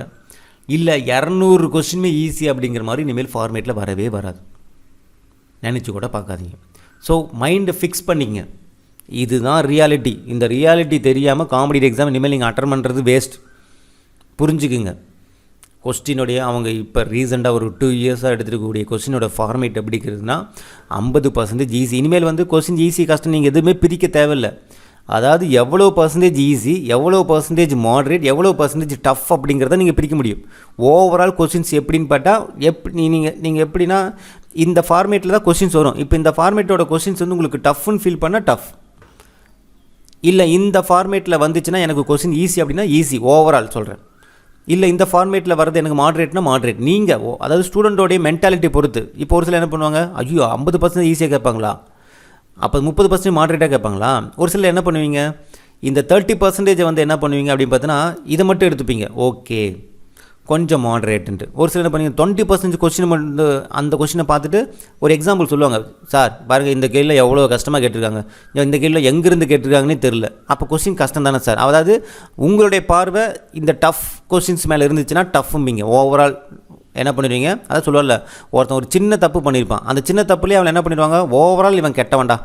இல்லை 200 கொஸ்டினுமே ஈஸி அப்படிங்கிற மாதிரி இனிமேல் ஃபார்மேட்டில் வரவே வராது. நினச்சி கூட பார்க்காதீங்க. ஸோ மைண்டை ஃபிக்ஸ் பண்ணிங்க. இதுதான் ரியாலிட்டி. இந்த ரியாலிட்டி தெரியாமல் காம்படிட்டிவ் எக்ஸாம் இனிமேல் நீங்கள் அட்டெண்ட் பண்ணுறது வேஸ்ட். புரிஞ்சுக்குங்க. கொஸ்டினுடைய அவங்க இப்போ ரீசெண்டாக ஒரு 2 இயர்ஸாக எடுத்துருக்கக்கூடிய கொஸ்டினோட ஃபார்மேட் எப்படி இருக்குதுன்னா 50% ஈஸி. இனிமேல் வந்து கொஸ்டின் ஈஸி கஷ்டம் நீங்கள் எதுவுமே பிரிக்க தேவையில்லை. அதாவது எவ்வளோ % ஈஸி, எவ்வளோ % மாடரேட், எவ்வளோ % டஃப் அப்படிங்கிறத நீங்கள் பிரிக்க முடியும். ஓவரால் கொஸ்டின்ஸ் எப்படின்னு பார்த்தா நீங்கள் எப்படின்னா இந்த ஃபார்மேட்டில் தான் கொஸ்டின்ஸ் வரும். இப்போ இந்த ஃபார்மேட்டோட கொஸ்டின்ஸ் வந்து உங்களுக்கு டஃப்னு ஃபீல் பண்ணால் டஃப், இல்லை இந்த ஃபார்மேட்டில் வந்துச்சுன்னா எனக்கு கொஸ்டின் ஈஸி அப்படின்னா ஈஸி ஓவரால் சொல்கிறேன். இல்லை இந்த ஃபார்மேட்டில் வரது எனக்கு மாடரேட்னா மாடரேட். நீங்கள் அதாவது ஸ்டூடெண்ட்டோடைய மென்டாலிட்டி பொறுத்து. இப்போ ஒரு சிலர் என்ன பண்ணுவாங்க, ஐயோ 50% ஈஸியாக கேட்பாங்களா, அப்போ 30% மாடரேட்டாக கேட்பாங்களா. ஒரு சிலர் என்ன பண்ணுவீங்க, இந்த 30% வந்து என்ன பண்ணுவீங்க அப்படின்னு பார்த்தோன்னா இதை மட்டும் எடுத்துப்பீங்க, ஓகே கொஞ்சம் மாடரேட்டுன்ட்டு. ஒரு சிலர் என்ன பண்ணுவீங்க 20% கொஸ்டின் மட்டும் அந்த கொஸ்டினை பார்த்துட்டு ஒரு எக்ஸாம்பிள் சொல்லுவாங்க, சார் பாருங்கள் இந்த கேள்வியில் எவ்வளோ கஷ்டமாக கேட்டிருக்காங்க, இந்த கேள்வியில் எங்கேருந்து கேட்டிருக்காங்கன்னே தெரில. அப்போ கொஸ்டின் கஷ்டம் தானே சார். அதாவது உங்களுடைய பார்வை இந்த டஃப் கொஸ்டின்ஸ் மேலே இருந்துச்சுன்னா டஃப்பும்பிங்க. ஓவரால் என்ன பண்ணிடுவீங்க, அதான் சொல்லுவார்ல, ஒருத்தன் ஒரு சின்ன தப்பு பண்ணியிருப்பான், அந்த சின்ன தப்புலேயே அவன் என்ன பண்ணிடுவாங்க, ஓவரால் இவன் கெட்டவன்டா,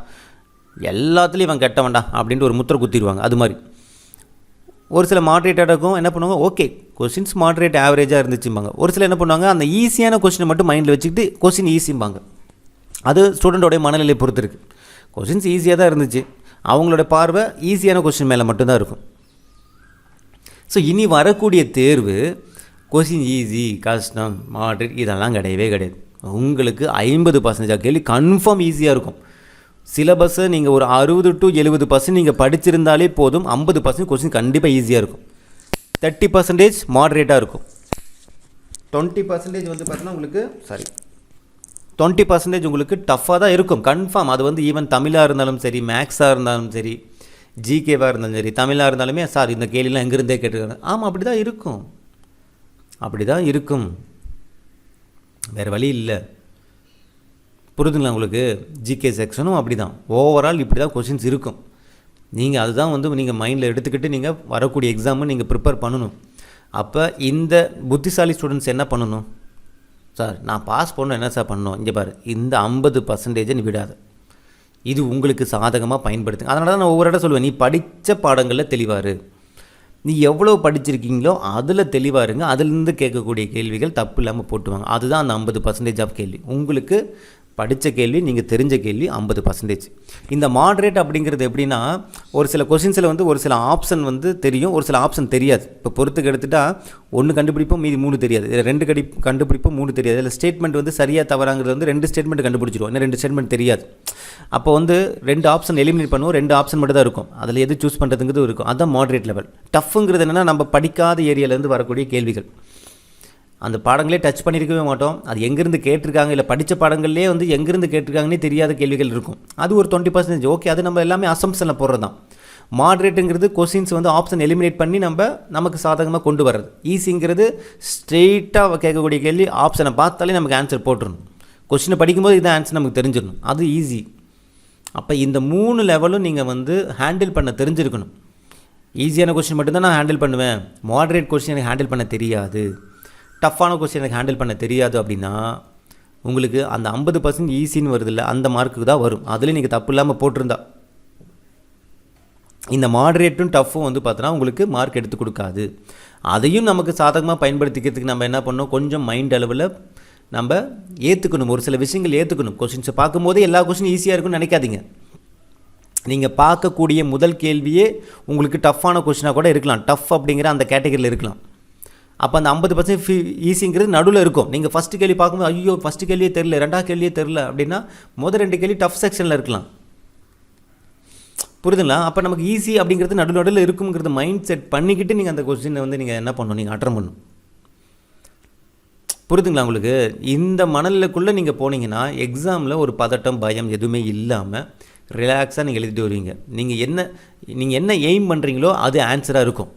எல்லாத்துலேயும் இவன் கெட்டவன்டா அப்படின்ட்டு ஒரு முத்திரை குத்திடுவாங்க. அது மாதிரி ஒரு சில மாடரேட்டாக இருக்கும். என்ன பண்ணுவாங்க, ஓகே கொஸ்டின்ஸ் மாடரேட் ஆவரேஜாக இருந்துச்சும்பாங்க. ஒரு சில என்ன பண்ணுவாங்க, அந்த ஈஸியான கொஸ்டினை மட்டும் மைண்டில் வச்சுக்கிட்டு கொஸ்டின் ஈஸிம்பாங்க. அது ஸ்டூடெண்ட்டோடைய மனநிலை பொறுத்து இருக்குது. கொஸ்டின்ஸ் ஈஸியாக தான் இருந்துச்சு, அவங்களோட பார்வை ஈஸியான கொஸ்டின் மேலே மட்டும்தான் இருக்கும். ஸோ இனி வரக்கூடிய தேர்வு கொஸ்டின் ஈஸி, கஷ்டம், மாடரேட் இதெல்லாம் கிடையவே கிடையாது. உங்களுக்கு 50% கேள்வி கன்ஃபார்ம் ஈஸியாக இருக்கும். சிலபஸை நீங்கள் ஒரு 60 to 70% நீங்கள் படிச்சிருந்தாலே போதும். 50% கொஸ்டின் கண்டிப்பாக ஈஸியாக இருக்கும். 30% மாடரேட்டாக இருக்கும். 20% வந்து பார்த்தீங்கன்னா உங்களுக்கு 20% உங்களுக்கு டஃப்பாக தான் இருக்கும் கன்ஃபார்ம். அது வந்து ஈவன் தமிழாக இருந்தாலும் சரி, மேக்ஸாக இருந்தாலும் சரி, ஜிகேவாக இருந்தாலும் சரி, தமிழாக இருந்தாலுமே சார் இந்த கேள்விலாம் எங்கேருந்தே கேட்டுருக்காங்க. ஆமாம் அப்படி தான் இருக்கும், அப்படி தான் இருக்கும், வேறு வழி இல்லை. புரிதுங்களா உங்களுக்கு? ஜிகே செக்ஷனும் அப்படி தான், ஓவரால் இப்படி தான் கொஸ்டின்ஸ் இருக்கும். நீங்கள் அதுதான் வந்து நீங்கள் மைண்டில் எடுத்துக்கிட்டு நீங்கள் வரக்கூடிய எக்ஸாமை நீங்கள் ப்ரிப்பேர் பண்ணணும். அப்போ இந்த புத்திசாலி ஸ்டூடெண்ட்ஸ் என்ன பண்ணணும், சார் நான் பாஸ் பண்ணணும் என்ன சார் பண்ணணும், இங்கே பாரு இந்த 50% நீ விடாது, இது உங்களுக்கு சாதகமாக பயன்படுத்துங்க. அதனால தான் நான் ஒவ்வொரு இடம் சொல்லுவேன், நீ படித்த பாடங்களில் தெளிவாரு, நீ எவ்வளோ படிச்சிருக்கீங்களோ அதில் தெளிவாக இருங்க. அதிலிருந்து கேட்கக்கூடிய கேள்விகள் தப்பு இல்லாமல் போட்டுவாங்க. அதுதான் அந்த 50% ஆஃப் கேள்வி. உங்களுக்கு படித்த கேள்வி, நீங்கள் தெரிஞ்ச கேள்வி 50%. இந்த மாடரேட் அப்படிங்கிறது எப்படின்னா, ஒரு சில கொஸ்டின்ஸில் வந்து ஒரு சில ஆப்ஷன் வந்து தெரியும், ஒரு சில ஆப்ஷன் தெரியாது. இப்போ பொறுத்துக்கு எடுத்துகிட்டா 1 கண்டுபிடிப்போம், மீதி 3 தெரியாது, இல்லை 2 கண்டுபிடிப்போம், 3 தெரியாது. இல்லை ஸ்டேட்மெண்ட் வந்து சரியாக தவறாங்கிறது வந்து 2 ஸ்டேட்மெண்ட் கண்டுபிடிச்சிடுவோம், இன்னும் 2 ஸ்டேட்மெண்ட் தெரியாது. அப்போ வந்து 2 ஆப்ஷன் எலிமினேட் பண்ணுவோம், 2 ஆப்ஷன் மட்டும் தான் இருக்கும். அதில் எது சூஸ் பண்ணுறதுங்கிறது இருக்கும். அதுதான் மாடரேட் லெவல். டஃப்புங்கிறது என்னென்னா நம்ம படிக்காத ஏரியாவிலேருந்து வரக்கூடிய கேள்விகள். அந்த பாடங்களே டச் பண்ணியிருக்கவே மாட்டோம். அது எங்கேருந்து கேட்டிருக்காங்க, இல்லை படித்த பாடங்கள்லேயே வந்து எங்கேருந்து கேட்டிருக்காங்கன்னே தெரியாத கேள்விகள் இருக்கும். அது ஒரு 20%. ஓகே, அது நம்ம எல்லாமே அசம்ப்ஷனில் போடுறது தான். மாட்ரேட்டுங்கிறது கொஸ்டின்ஸ் வந்து ஆப்ஷன் எலிமினேட் பண்ணி நமக்கு சாதகமாக கொண்டு வர்றது. ஈஸிங்கிறது ஸ்ட்ரெயிட்டாக கேட்கக்கூடிய கேள்வி, ஆப்ஷனை பார்த்தாலே நமக்கு ஆன்சர் போட்டுருணும். கொஸ்டினை படிக்கும்போது இதான் ஆன்சர் நமக்கு தெரிஞ்சிடணும். அது ஈஸி. அப்போ இந்த 3 லெவலும் நீங்கள் வந்து ஹேண்டில் பண்ண தெரிஞ்சிருக்கணும். ஈஸியான கொஸ்டின் மட்டும்தான் நான் ஹேண்டில் பண்ணுவேன், மாட்ரேட் கொஸ்டின் எனக்கு ஹேண்டில் பண்ண தெரியாது, டஃப்பான கொஸ்டின் எனக்கு ஹேண்டில் பண்ண தெரியாது அப்படின்னா உங்களுக்கு அந்த 50% ஈஸின்னு வருது இல்லை, அந்த மார்க்குக்கு தான் வரும். அதில் நீங்கள் தப்பு இல்லாமல் போட்டிருந்தா இந்த மாட்ரேட்டும் டஃப்பும் வந்து பார்த்தோன்னா உங்களுக்கு மார்க் எடுத்து கொடுக்காது. அதையும் நமக்கு சாதகமாக பயன்படுத்திக்கிறதுக்கு நம்ம என்ன பண்ணோம், கொஞ்சம் மைண்ட் அளவில் நம்ம ஏற்றுக்கணும். ஒரு சில விஷயங்கள் ஏற்றுக்கணும். கொஸ்டின்ஸை பார்க்கும்போதே எல்லா கொஸ்டினும் ஈஸியாக இருக்குன்னு நினைக்காதீங்க. நீங்கள் பார்க்கக்கூடிய முதல் கேள்வியே உங்களுக்கு டஃப்பான கொஸ்டினாக கூட இருக்கலாம். டஃப் அப்படிங்கிற அந்த கேட்டகரியில் இருக்கலாம். அப்போ அந்த 50% ஈஸிங்கிறது நடுவில் இருக்கும். நீங்கள் ஃபஸ்ட்டு கேள்வி பார்க்கும்போது ஐயோ ஃபஸ்ட்டு கேள்வியே தெரில, ரெண்டாவது கேள்வியே தெரில அப்படின்னா முதல் 2 கேள்வி டஃப் செக்ஷனில் இருக்கலாம். புரியுதுங்களா? அப்போ நமக்கு ஈஸி அப்படிங்கிறது நடுவில் இருக்குங்கிறது மைண்ட் செட் பண்ணிக்கிட்டு நீங்கள் அந்த கொஸ்டினை வந்து நீங்கள் என்ன பண்ணணும், நீங்கள் அட்டன் பண்ணணும். புரியுதுங்களா உங்களுக்கு? இந்த மனநிலைக்குள்ளே நீங்கள் போனீங்கன்னா எக்ஸாமில் ஒரு பதட்டம், பயம் எதுவுமே இல்லாமல் ரிலாக்ஸாக நீங்கள் எழுதிட்டு வருவீங்க. நீங்கள் என்ன எய்ம் பண்ணுறீங்களோ அது ஆன்சராக இருக்கும்.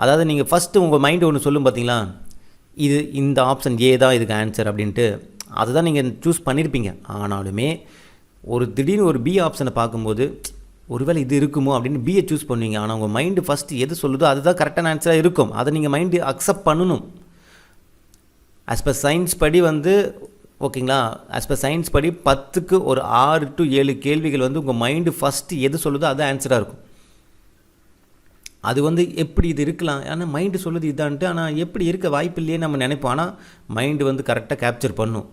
அதாவது நீங்கள் ஃபஸ்ட்டு உங்கள் மைண்டு ஒன்று சொல்லும் பார்த்தீங்களா, இந்த ஆப்ஷன் ஏ தான் இதுக்கு ஆன்சர் அப்படின்ட்டு, அதுதான் நீங்கள் சூஸ் பண்ணியிருப்பீங்க. ஆனாலுமே ஒரு திடீர்னு ஒரு பி ஆப்ஷனை பார்க்கும்போது ஒருவேளை இது இருக்குமோ அப்படின்னு பியை சூஸ் பண்ணுவீங்க. ஆனால் உங்கள் மைண்டு ஃபஸ்ட்டு எது சொல்லுதோ அதுதான் கரெக்டான ஆன்சராக இருக்கும். அதை நீங்கள் மைண்டு அக்செப்ட் பண்ணணும். ஆஸ் பர் சயின்ஸ் படி வந்து ஓகேங்களா, ஆஸ் பர் சயின்ஸ் படி 10க்கு ஒரு 6 to 7 கேள்விகள் வந்து உங்கள் மைண்டு ஃபஸ்ட்டு எது சொல்லுதோ அது ஆன்சராக இருக்கும். அது வந்து எப்படி இது இருக்கலாம், ஆனால் மைண்டு சொல்லுது இதான்ட்டு, ஆனால் எப்படி இருக்க வாய்ப்பு இல்லையே நம்ம நினைப்போம். ஆனால் மைண்டு வந்து கரெக்டாக கேப்சர் பண்ணும்.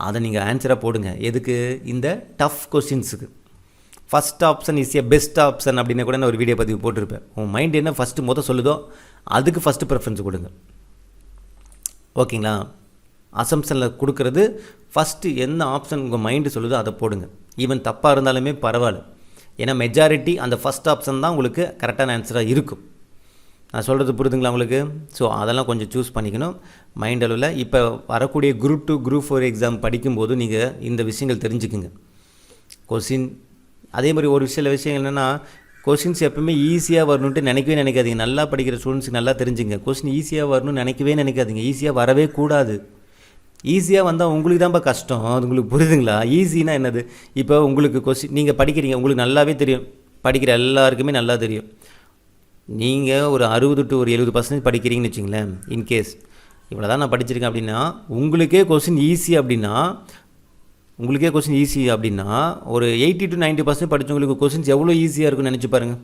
அதை நீங்கள் ஆன்சராக போடுங்க. எதுக்கு? இந்த டஃப் கொஸ்டின்ஸுக்கு. First option is a best option அப்படின்னு கூட நான் ஒரு வீடியோ பதிவு போட்டிருப்பேன். உங்கள் மைண்டு என்ன ஃபஸ்ட்டு சொல்லுதோ அதுக்கு ஃபஸ்ட்டு ப்ரிஃபரன்ஸ் கொடுங்க. ஓகேங்களா? அசம்ஷனில் கொடுக்குறது ஃபஸ்ட்டு என்ன ஆப்ஷன் உங்கள் மைண்டு சொல்லுதோ அதை போடுங்க. ஈவன் தப்பாக இருந்தாலுமே பரவாயில்ல. ஏன்னா மெஜாரிட்டி அந்த ஃபஸ்ட் ஆப்ஷன் தான் உங்களுக்கு கரெக்டான ஆன்சராக இருக்கும். நான் சொல்கிறது புரியுதுங்களா உங்களுக்கு? ஸோ அதெல்லாம் கொஞ்சம் சூஸ் பண்ணிக்கணும் மைண்ட் அளவில். இப்போ வரக்கூடிய Group 2 Group 4 எக்ஸாம் படிக்கும்போது நீங்கள் இந்த விஷயங்கள் தெரிஞ்சுக்குங்க. கொஸ்டின் அதே மாதிரி ஒரு சில விஷயங்கள் என்னென்னா, கொஸ்டின்ஸ் எப்பவுமே ஈஸியாக வரணுன்ட்டு நினைக்கவே நினைக்காதீங்க. நல்லா படிக்கிற ஸ்டூடெண்ட்ஸுக்கு நல்லா தெரிஞ்சுங்க. கொஸ்டின் ஈஸியாக வரணும்னு நினைக்கவே நினைக்காதீங்க. ஈஸியாக வரவே கூடாது. ஈஸியாக வந்தால் உங்களுக்கு தான்ப்பா கஷ்டம். அது உங்களுக்கு புரியுதுங்களா? ஈஸினா என்னது? இப்போ உங்களுக்கு கொஸ்டின் நீங்கள் படிக்கிறீங்க, உங்களுக்கு நல்லாவே தெரியும், படிக்கிற எல்லாருக்குமே நல்லா தெரியும். நீங்கள் ஒரு 60 to 70% படிக்கிறீங்கன்னு வச்சுங்களேன். இன்கேஸ் இவ்வளோ தான் நான் படிச்சிருக்கேன் அப்படின்னா உங்களுக்கே கொஸ்டின் ஈஸி அப்படின்னா ஒரு 80 to 90% படித்தவங்களுக்கு கொஸ்டின்ஸ் எவ்வளோ ஈஸியாக இருக்குன்னு நினச்சி பாருங்கள்.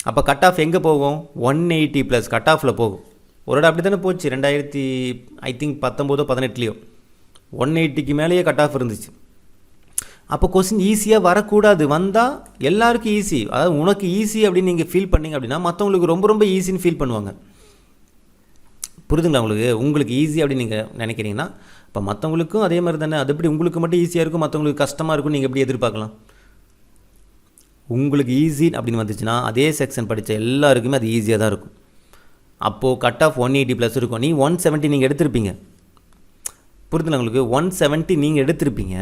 அப்போ கட் ஆஃப் எங்கே போகும்? 180+ கட் ஆஃபில் போகும். ஒரு அப்படி தானே போச்சு 2019-18 180க்கு மேலேயே கட் ஆஃப் இருந்துச்சு. அப்போ கொஸ்டின் ஈஸியாக வரக்கூடாது. வந்தால் எல்லாருக்கும் ஈஸி, அதாவது உனக்கு ஈஸி அப்படின்னு நீங்கள் ஃபீல் பண்ணிங்க அப்படின்னா மற்றவங்களுக்கு ரொம்ப ரொம்ப ஈஸின்னு ஃபீல் பண்ணுவாங்க. புரியுதுங்களா உங்களுக்கு? உங்களுக்கு ஈஸி அப்படின்னு நீங்கள் நினைக்கிறீங்கன்னா இப்போ மற்றவங்களுக்கும் அதே மாதிரி தானே. அது எப்படி உங்களுக்கு மட்டும் ஈஸியாக இருக்கும், மற்றவங்களுக்கு கஷ்டமாக இருக்கும், நீங்கள் எப்படி எதிர்பார்க்கலாம்? உங்களுக்கு ஈஸி அப்படின்னு வந்துச்சுன்னா அதே செக்ஷன் படித்த எல்லாருக்குமே அது ஈஸியாக தான் இருக்கும். அப்போது கட் ஆஃப் 180+ இருக்கும். நீ 170 நீங்கள் எடுத்திருப்பீங்க. புரியுதுங்களா உங்களுக்கு? 170 நீங்கள் எடுத்திருப்பீங்க,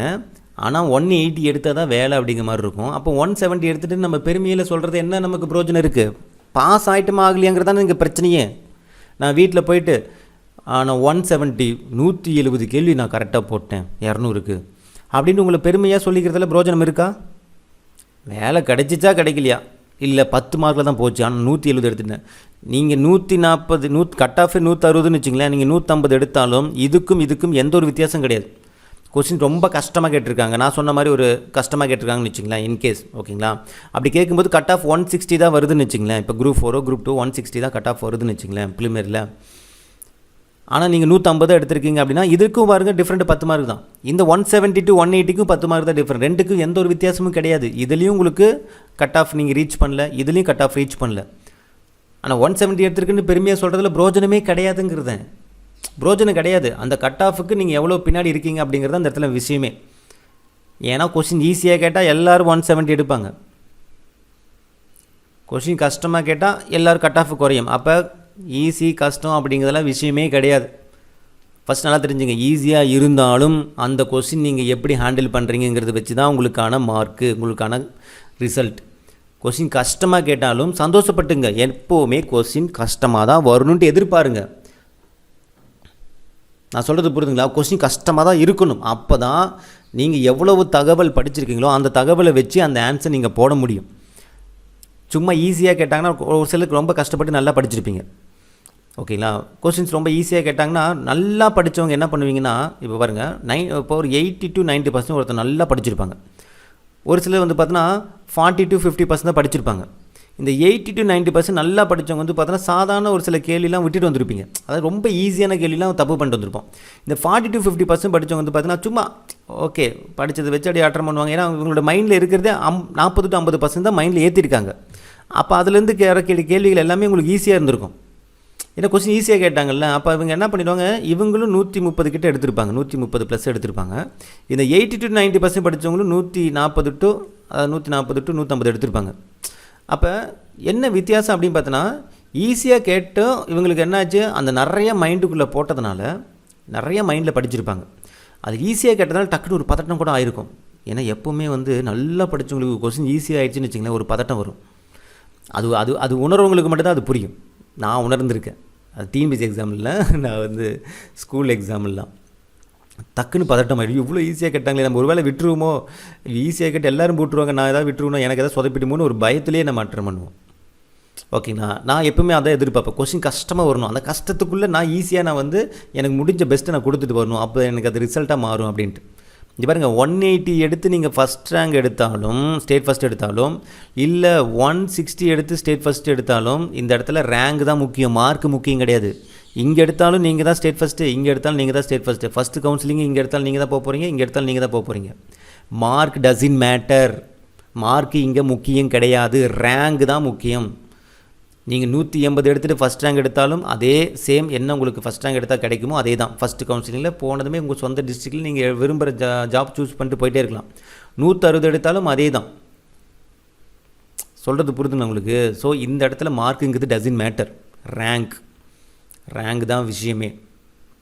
ஆனால் 180 எடுத்தால் தான் வேலை அப்படிங்கிற மாதிரி இருக்கும். அப்போ 170 எடுத்துகிட்டு நம்ம பெருமையில் சொல்கிறது என்ன நமக்கு பிரோஜனம் இருக்குது? பாஸ் ஆகிட்டுமா ஆகலையாங்கிறது தானே இங்கே பிரச்சனையே. நான் வீட்டில் போயிட்டு நான் 170 கேள்வி நான் கரெக்டாக போட்டேன் 200க்கு அப்படின்னு உங்களை பெருமையாக சொல்லிக்கிறதுல பிரோஜனம் இருக்கா? வேலை கிடைச்சிச்சா கிடைக்கலையா? இல்லை 10 மார்க்கில் தான் போச்சு, ஆனால் 170 எடுத்துட்டேன். நீங்கள் 140 கட் ஆஃபே 160ன்னு வச்சுங்களேன். நீங்கள் 150 எடுத்தாலும் இதுக்கும் எந்த ஒரு வித்தியாசம் கிடையாது. கொஸ்டின் ரொம்ப கஷ்டமாக கேட்டிருக்காங்க, நான் சொன்ன மாதிரி ஒரு கஷ்டமாக கேட்டிருக்காங்கன்னு வச்சுங்களேன் இன்கேஸ். ஓகேங்களா? அப்படி கேட்கும்போது கட் ஆஃப் 160 தான் வருதுன்னு வச்சுங்களேன். இப்போ Group 4 Group 2 160 தான் கட் ஆஃப் வருதுன்னு வச்சுங்களேன் ப்ரிலிமினரியில். ஆனால் நீங்கள் 150 எடுத்திருக்கீங்க அப்படின்னா இதுக்கும் பாருங்கள் டிஃப்ரெண்ட் 10 மார்க் தான். இந்த 170 to 180க்கும் 10 மார்க் தான் டிஃப்ரெண்ட். ரெண்டுக்கும் எந்த ஒரு வித்தியாசமும் கிடையாது. இதுலேயும் உங்களுக்கு கட் ஆஃப் நீங்கள் ரீச் பண்ணல, இதுலேயும் கட் ஆஃப் ரீச் பண்ணல. ஆனால் 170 எடுத்திருக்குன்னு பெருமையாக சொல்கிறதுல பிரோஜனமே கிடையாதுங்கிறத. பிரோஜனம் கிடையாது. அந்த கட் ஆஃபுக்கு நீங்கள் எவ்வளோ பின்னாடி இருக்கீங்க அப்படிங்கிறது அந்த இடத்துல விஷயமே. ஏன்னா கொஸ்டின் ஈஸியாக கேட்டால் எல்லோரும் 170 எடுப்பாங்க. கொஸ்டின் கஷ்டமாக கேட்டால் எல்லோரும் கட் ஆஃப் குறையும். அப்போ ஈஸி கஷ்டம் அப்படிங்கிறதெல்லாம் விஷயமே கிடையாது. ஃபஸ்ட் நல்லா தெரிஞ்சுங்க, ஈஸியாக இருந்தாலும் அந்த கொஸ்டின் நீங்கள் எப்படி ஹேண்டில் பண்ணுறீங்கிறத வச்சு தான் உங்களுக்கான மார்க்கு, உங்களுக்கான ரிசல்ட். கொஸ்டின் கஷ்டமாக கேட்டாலும் சந்தோஷப்பட்டுங்க. எப்போவுமே கொஸ்டின் கஷ்டமாக தான் வரணுன்ட்டு எதிர்பாருங்க. நான் சொல்கிறது புரியுதுங்களா? கொஸ்டின் கஷ்டமாக தான் இருக்கணும். அப்போ தான் நீங்கள் எவ்வளவு தகவல் படிச்சிருக்கீங்களோ அந்த தகவலை வச்சு அந்த ஆன்சர் நீங்கள் போட முடியும். சும்மா ஈஸியாக கேட்டாங்கன்னா ஒரு சிலருக்கு ரொம்ப கஷ்டப்பட்டு நல்லா படிச்சிருப்பீங்க. ஓகேங்களா? கொஸ்டின்ஸ் ரொம்ப ஈஸியாக கேட்டாங்கன்னா நல்லா படித்தவங்க என்ன பண்ணுவீங்கன்னா, இப்போ பாருங்கள், இப்போ ஒரு 80 to 90% ஒருத்தர் நல்லா படிச்சிருப்பாங்க. ஒரு சிலர் வந்து பார்த்தோன்னா 40 to 50% தான் படிச்சிருப்பாங்க. இந்த 80 to 90% நல்லா படித்தவங்க வந்து பார்த்தோன்னா சாதாரண ஒரு சில கேள்விலாம் விட்டுட்டு வந்திருப்பீங்க. அதாவது ரொம்ப ஈஸியான கேள்விலாம் தப்பு பண்ணிட்டு வந்திருப்போம். இந்த 40 to 50% படித்தவங்க வந்து பார்த்தீங்கன்னா சும்மா ஓகே படித்ததை வச்சு அப்படியே அட்டன் பண்ணுவாங்க. ஏன்னா இவங்களோட மைண்டில் இருக்கிறதே 40 to 50% தான் மைண்டில் ஏற்றிருக்காங்க. அப்போ அதுலேருந்து கேள்விகள் எல்லாமே உங்களுக்கு ஈஸியாக இருந்திருக்கும். ஏன்னா கொஸ்டின் ஈஸியாக கேட்டாங்கல்ல. அப்போ இவங்க என்ன பண்ணிடுவாங்க, இவங்களும் 130 கிட்ட எடுத்திருப்பாங்க, 130 ப்ளஸ் எடுத்திருப்பாங்க. இந்த 80 to 90% படித்தவங்களும் 140 to 150 எடுத்திருப்பாங்க. அப்போ என்ன வித்தியாசம் அப்படின்னு பார்த்தோன்னா, ஈஸியாக கேட்டும் இவங்களுக்கு என்னாச்சு, அந்த நிறைய மைண்டுக்குள்ளே போட்டதுனால நிறைய மைண்டில் படிச்சிருப்பாங்க. அது ஈஸியாக கேட்டதுனால டக்குன்னு ஒரு பதட்டம் கூட ஆயிருக்கும். ஏன்னா எப்போவுமே வந்து நல்லா படித்தவங்களுக்கு கொஸ்டின் ஈஸியாக ஆயிடுச்சுன்னு வச்சிங்களேன், ஒரு பதட்டம் வரும். அது அது அது உணர்வங்களுக்கு மட்டும்தான் அது புரியும். நான் உணர்ந்திருக்கேன். அது டிஎன்பிஎஸ்சி எக்ஸாமில், நான் வந்து ஸ்கூல் எக்ஸாம்லாம் டக்குன்னு பதட்டம் ஆகிடும். இவ்வளோ ஈஸியாக கேட்டாங்களே, நம்ம ஒரு வேளை விட்டுருவோமோ, ஈஸியாக கேட்டு எல்லோரும் போட்டுருவாங்க, நான் ஏதாவது விட்டுருவோம், எனக்கு எதாவது சொதப்பிடுமோன்னு ஒரு பயத்திலே நம்ம அட்டன் பண்ணுவோம். ஓகேங்களா? நான் எப்பவுமே அதை எதிர்பார்ப்பேன். கொஸ்டின் கஷ்டமாக வரணும், அந்த கஷ்டத்துக்குள்ளே நான் ஈஸியாக நான் வந்து எனக்கு முடிஞ்ச பெஸ்ட்டை நான் கொடுத்துட்டு வரணும், அப்போ எனக்கு அது ரிசல்ட்டாக மாறும் அப்படின்ட்டு. இங்கே பாருங்கள், 180 எடுத்து நீங்கள் ஃபஸ்ட் ரேங்க் எடுத்தாலும், ஸ்டேட் ஃபஸ்ட் எடுத்தாலும், இல்லை 160 எடுத்து ஸ்டேட் ஃபஸ்ட் எடுத்தாலும், இந்த இடத்துல ரேங்க் தான் முக்கியம், மார்க் முக்கியம் கிடையாது. இங்கே எடுத்தாலும் நீங்கள் தான் ஸ்டேட் ஃபஸ்ட்டு, இங்கே எடுத்தாலும் நீங்கள் தான் ஸ்டேட் ஃபஸ்ட்டு. ஃபஸ்ட்டு கவுன்சிலிங் இங்கே எடுத்தாலும் நீங்கள் தான் போக போகிறீங்க, இங்கே எடுத்தாலும் நீங்கள் தான் போக போகிறீங்க. Mark dozen matter. மார்க்கு இங்கே முக்கியம் கிடையாது, ரேங்க் தான் முக்கியம். நீங்கள் 180 எடுத்துகிட்டு ஃபஸ்ட் ரேங்க் எடுத்தாலும் அதே சேம் என்ன உங்களுக்கு ஃபஸ்ட் ரேங்க் எடுத்தால் கிடைக்குமோ அதே தான். ஃபஸ்ட்டு கவுன்சிலிங்கில் போனதுமே உங்கள் சொந்த டிஸ்ட்ரிக்டில் நீங்கள் விரும்புகிற ஜாப் சூஸ் பண்ணிட்டு போயிட்டே இருக்கலாம். 160 எடுத்தாலும் அதே தான். சொல்கிறது புரிதுங்க உங்களுக்கு? ஸோ இந்த இடத்துல மார்க்குங்கிறது டசின் மேட்டர், ரேங்க் தான் விஷயமே.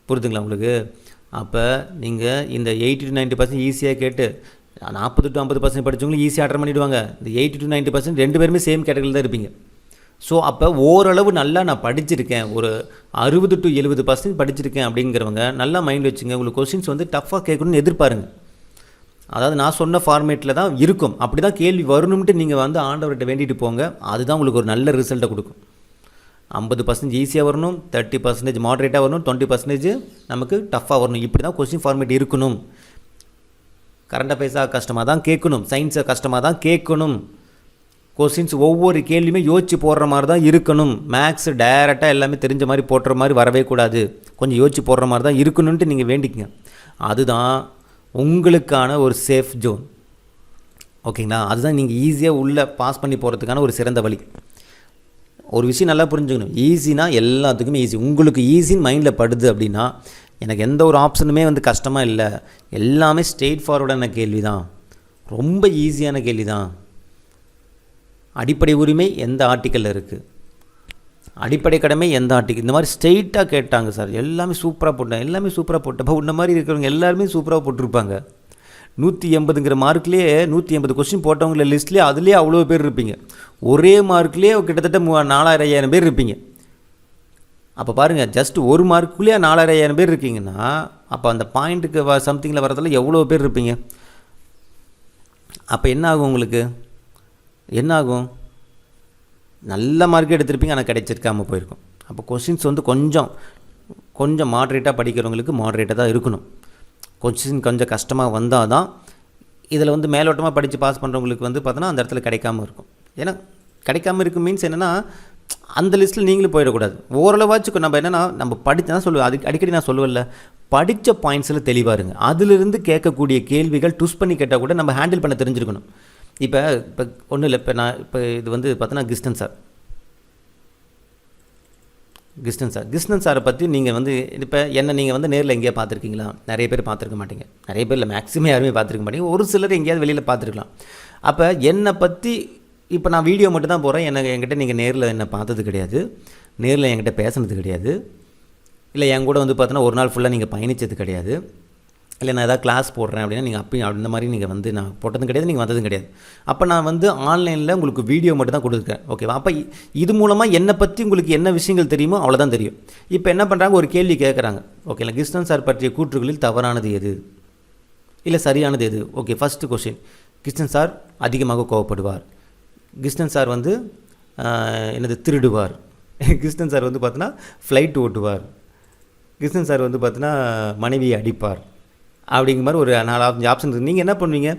புரிதுங்களா உங்களுக்கு? அப்போ நீங்கள் இந்த 80 to 90% ஈஸியாக கேட்டு 40 to 50% படித்தவங்களும் ஈஸியாக அட்டன் பண்ணிவிடுவாங்க. இந்த 80 to 90% ரெண்டு பேருமே சேம் கேட்டகரியில் தான் இருப்பீங்க. ஸோ அப்போ ஓரளவு நல்லா நான் படிச்சிருக்கேன், ஒரு 60 to 70% படிச்சிருக்கேன் அப்படிங்கிறவங்க நல்லா மைண்ட் வச்சுங்க. உங்களுக்கு கொஸ்டின்ஸ் வந்து டஃப்பாக கேட்கணும்னு எதிர்பாருங்க. அதாவது நான் சொன்ன ஃபார்மேட்டில் தான் இருக்கும், அப்படி தான் கேள்வி வரணும்ட்டு நீங்கள் வந்து ஆண்டவர்கிட்ட வேண்டிட்டு போங்க. அதுதான் உங்களுக்கு ஒரு நல்ல ரிசல்ட்டை கொடுக்கும். 50% ஈஸியாக வரணும், 30% மாடரேட்டாக வரணும், 20% நமக்கு டஃப்பாக வரணும். இப்படி தான் கொஸ்டின் ஃபார்மேட் இருக்கணும். கரண்ட் அஃபேர்ஸாக கஷ்டமாக தான் கேட்கணும், சயின்ஸை கஷ்டமாக தான் கேட்கணும். கொஸ்டின்ஸ் ஒவ்வொரு கேள்வியுமே யோசிச்சு போடுற மாதிரி தான் இருக்கணும். மேக்ஸ் டைரெக்டாக எல்லாமே தெரிஞ்ச மாதிரி போடுற மாதிரி வரவே கூடாது, கொஞ்சம் யோசிச்சு போடுற மாதிரி தான் இருக்கணும்ன்ட்டு நீங்கள் வேண்டிக்கங்க. அதுதான் உங்களுக்கான ஒரு சேஃப் ஜோன். ஓகேங்களா? அதுதான் நீங்கள் ஈஸியாக உள்ளே பாஸ் பண்ணி போகிறதுக்கான ஒரு சிறந்த வழி. ஒரு விஷயம் நல்லா புரிஞ்சுக்கணும், ஈஸினா எல்லாத்துக்குமே ஈஸி. உங்களுக்கு ஈஸின்னு மைண்டில் படுது அப்படின்னா எனக்கு எந்த ஒரு ஆப்ஷனுமே வந்து கஷ்டமாக இல்லை, எல்லாமே ஸ்ட்ரெயிட் ஃபார்வர்டான கேள்வி தான், ரொம்ப ஈஸியான கேள்வி தான். அடிப்படை உரிமை எந்த ஆர்டிக்கலில் இருக்குது, அடிப்படை கடமை எந்த ஆர்டிக்கல், இந்த மாதிரி ஸ்ட்ரெயிட்டாக கேட்டாங்க சார், எல்லாமே சூப்பராக போட்டேன், எல்லாமே சூப்பராக போட்டப்போ உன்ன மாதிரி இருக்கிறவங்க எல்லாருமே சூப்பராக போட்டிருப்பாங்க. 180ங்கிற மார்க்லேயே 180 கொஸ்டின் போட்டவங்கள லிஸ்ட்லேயே அதுலேயே அவ்வளோ பேர் இருப்பீங்க. ஒரே மார்க்லேயே கிட்டத்தட்ட 4000-5000 பேர் இருப்பீங்க. அப்போ பாருங்கள், ஜஸ்ட் ஒரு மார்க்குள்ளேயே 4000-5000 பேர் இருக்கீங்கன்னா அப்போ அந்த பாயிண்ட்டுக்கு சம்திங்கில் வரதில் எவ்வளோ பேர் இருப்பீங்க. அப்போ என்ன ஆகும் உங்களுக்கு? என்ன ஆகும்? நல்ல மார்க் எடுத்திருப்பீங்க, ஆனால் கிடைச்சிருக்காமல் போயிருக்கும். அப்போ கொஸ்டின்ஸ் வந்து கொஞ்சம் மாட்ரேட்டாக படிக்கிறவங்களுக்கு மாட்ரேட்டாக தான் இருக்கணும். கொஸ்டின் கொஞ்சம் கஷ்டமாக வந்தால் தான் இதில் வந்து மேலோட்டமாக படித்து பாஸ் பண்ணுறவங்களுக்கு வந்து பார்த்தோன்னா அந்த இடத்துல கிடைக்காம இருக்கும். ஏன்னா கிடைக்காம இருக்கும் மீன்ஸ் என்னென்னா, அந்த லிஸ்ட்டில் நீங்களும் போயிடக்கூடாது. ஓரளவாச்சும் நம்ம என்னென்னா, நம்ம படித்தான் சொல்லுவேன், அடிக்கடி நான் சொல்லுவேன்ல, படித்த பாயிண்ட்ஸில் தெளிவாக இருங்க. அதிலிருந்து கேட்கக்கூடிய கேள்விகள் ட்விஸ்ட் பண்ணி கேட்டால் கூட நம்ம ஹேண்டில் பண்ண தெரிஞ்சுருக்கணும். இப்போ ஒன்றும் இல்லை, இப்போ இது வந்து பார்த்தோன்னா கிருஷ்ணன் சாரை பற்றி நீங்கள் வந்து இப்போ நீங்கள் வந்து நேரில் எங்கேயா பார்த்துருக்கீங்களா? நிறைய பேர் பார்த்துருக்க மாட்டீங்க, நிறைய பேர் இல்லை, மேக்ஸிமம் யாருமே பார்த்துருக்க மாட்டீங்க, ஒரு சிலர் எங்கேயாவது வெளியில் பார்த்துருக்கலாம். அப்போ என்னை பற்றி இப்போ நான் வீடியோ மட்டும் தான் போகிறேன், என்கிட்ட நீங்கள் நேரில் என்னை பார்த்தது கிடையாது, நேரில் என்கிட்ட பேசுனது கிடையாது. இல்லை என் கூட வந்து பார்த்தோன்னா ஒரு நாள் ஃபுல்லாக நீங்கள் பயணித்தது கிடையாது, இல்லை நான் எதாவது கிளாஸ் போடுறேன் அப்படின்னா நீங்கள் அப்பயும் அந்த மாதிரி நீங்கள் வந்து நான் போட்டதும் கிடையாது, நீங்கள் வந்ததும் கிடையாது. அப்போ நான் வந்து ஆன்லைனில் உங்களுக்கு வீடியோ மட்டும் தான் கொடுத்துருக்கேன், ஓகேவா? அப்போ இது மூலமாக என்னை பற்றி உங்களுக்கு என்ன விஷயங்கள் தெரியுமோ அவ்வளோதான் தெரியும். இப்போ என்ன பண்ணுறாங்க, ஒரு கேள்வி கேட்குறாங்க, ஓகேங்களா? கிருஷ்ணன் சார் பற்றிய கூற்றுகளில் தவறானது எது, இல்லை சரியானது எது? Okay, first question, Krishnan sir அதிகமாக கோவப்படுவார், கிருஷ்ணன் சார் வந்து என்னது திருடுவார், கிருஷ்ணன் சார் வந்து பார்த்தோன்னா ஃப்ளைட் ஓட்டுவார், கிருஷ்ணன் சார் வந்து பார்த்தோன்னா மனைவியை அடிப்பார், அப்படிங்கிற மாதிரி ஒரு 4-5 ஆப்ஷன் இருக்குது. நீங்கள் என்ன பண்ணுவீங்க,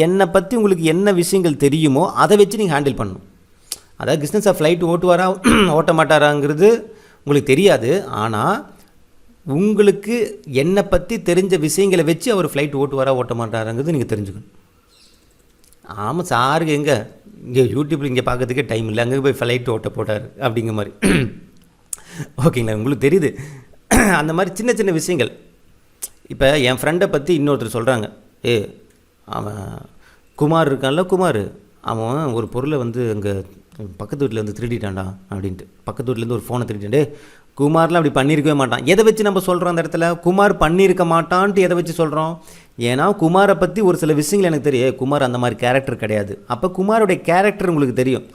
என்னை பற்றி உங்களுக்கு என்ன விஷயங்கள் தெரியுமோ அதை வச்சு நீங்கள் ஹேண்டில் பண்ணணும். அதாவது கிருஷ்ணன் சார் ஃப்ளைட் ஓட்டுவாரா ஓட்ட மாட்டாராங்கிறது உங்களுக்கு தெரியாது, ஆனால் உங்களுக்கு என்னை பற்றி தெரிஞ்ச விஷயங்களை வச்சு அவர் ஃப்ளைட் ஓட்டுவாரா ஓட்ட மாட்டாராங்கிறது நீங்கள் தெரிஞ்சுக்கணும். ஆமாம், சாருக்கு இங்கே யூடியூப்பில் இங்கே பார்க்கறதுக்கே டைம் இல்லை, அங்கே போய் ஃப்ளைட் ஓட்ட போட்டார் அப்படிங்கிற மாதிரி. ஓகேங்களா? உங்களுக்கு தெரியுது அந்த மாதிரி சின்ன சின்ன விஷயங்கள். இப்போ என் ஃப்ரெண்டை பற்றி இன்னொருத்தர் சொல்கிறாங்க, அவன் குமார் இருக்கான்ல, குமார் அவன் ஒரு பொருளை வந்து அங்கே பக்கத்து வீட்டில் வந்து திருடிட்டான்டா அப்படின்ட்டு, பக்கத்து வீட்டிலேருந்து ஒரு ஃபோனை திருடிட்டான். குமார்லாம் அப்படி பண்ணியிருக்கவே மாட்டான். எதை வச்சு நம்ம சொல்கிறோம் அந்த இடத்துல, குமார் பண்ணியிருக்க மாட்டான்ட்டு எதை வச்சு சொல்கிறோம்? ஏன்னா குமாரை பற்றி ஒரு சில விஷயங்கள் எனக்கு தெரியும், குமார் அந்த மாதிரி கேரக்டர் கிடையாது. அப்போ குமாரோடைய கேரக்டர் உங்களுக்கு தெரியும்,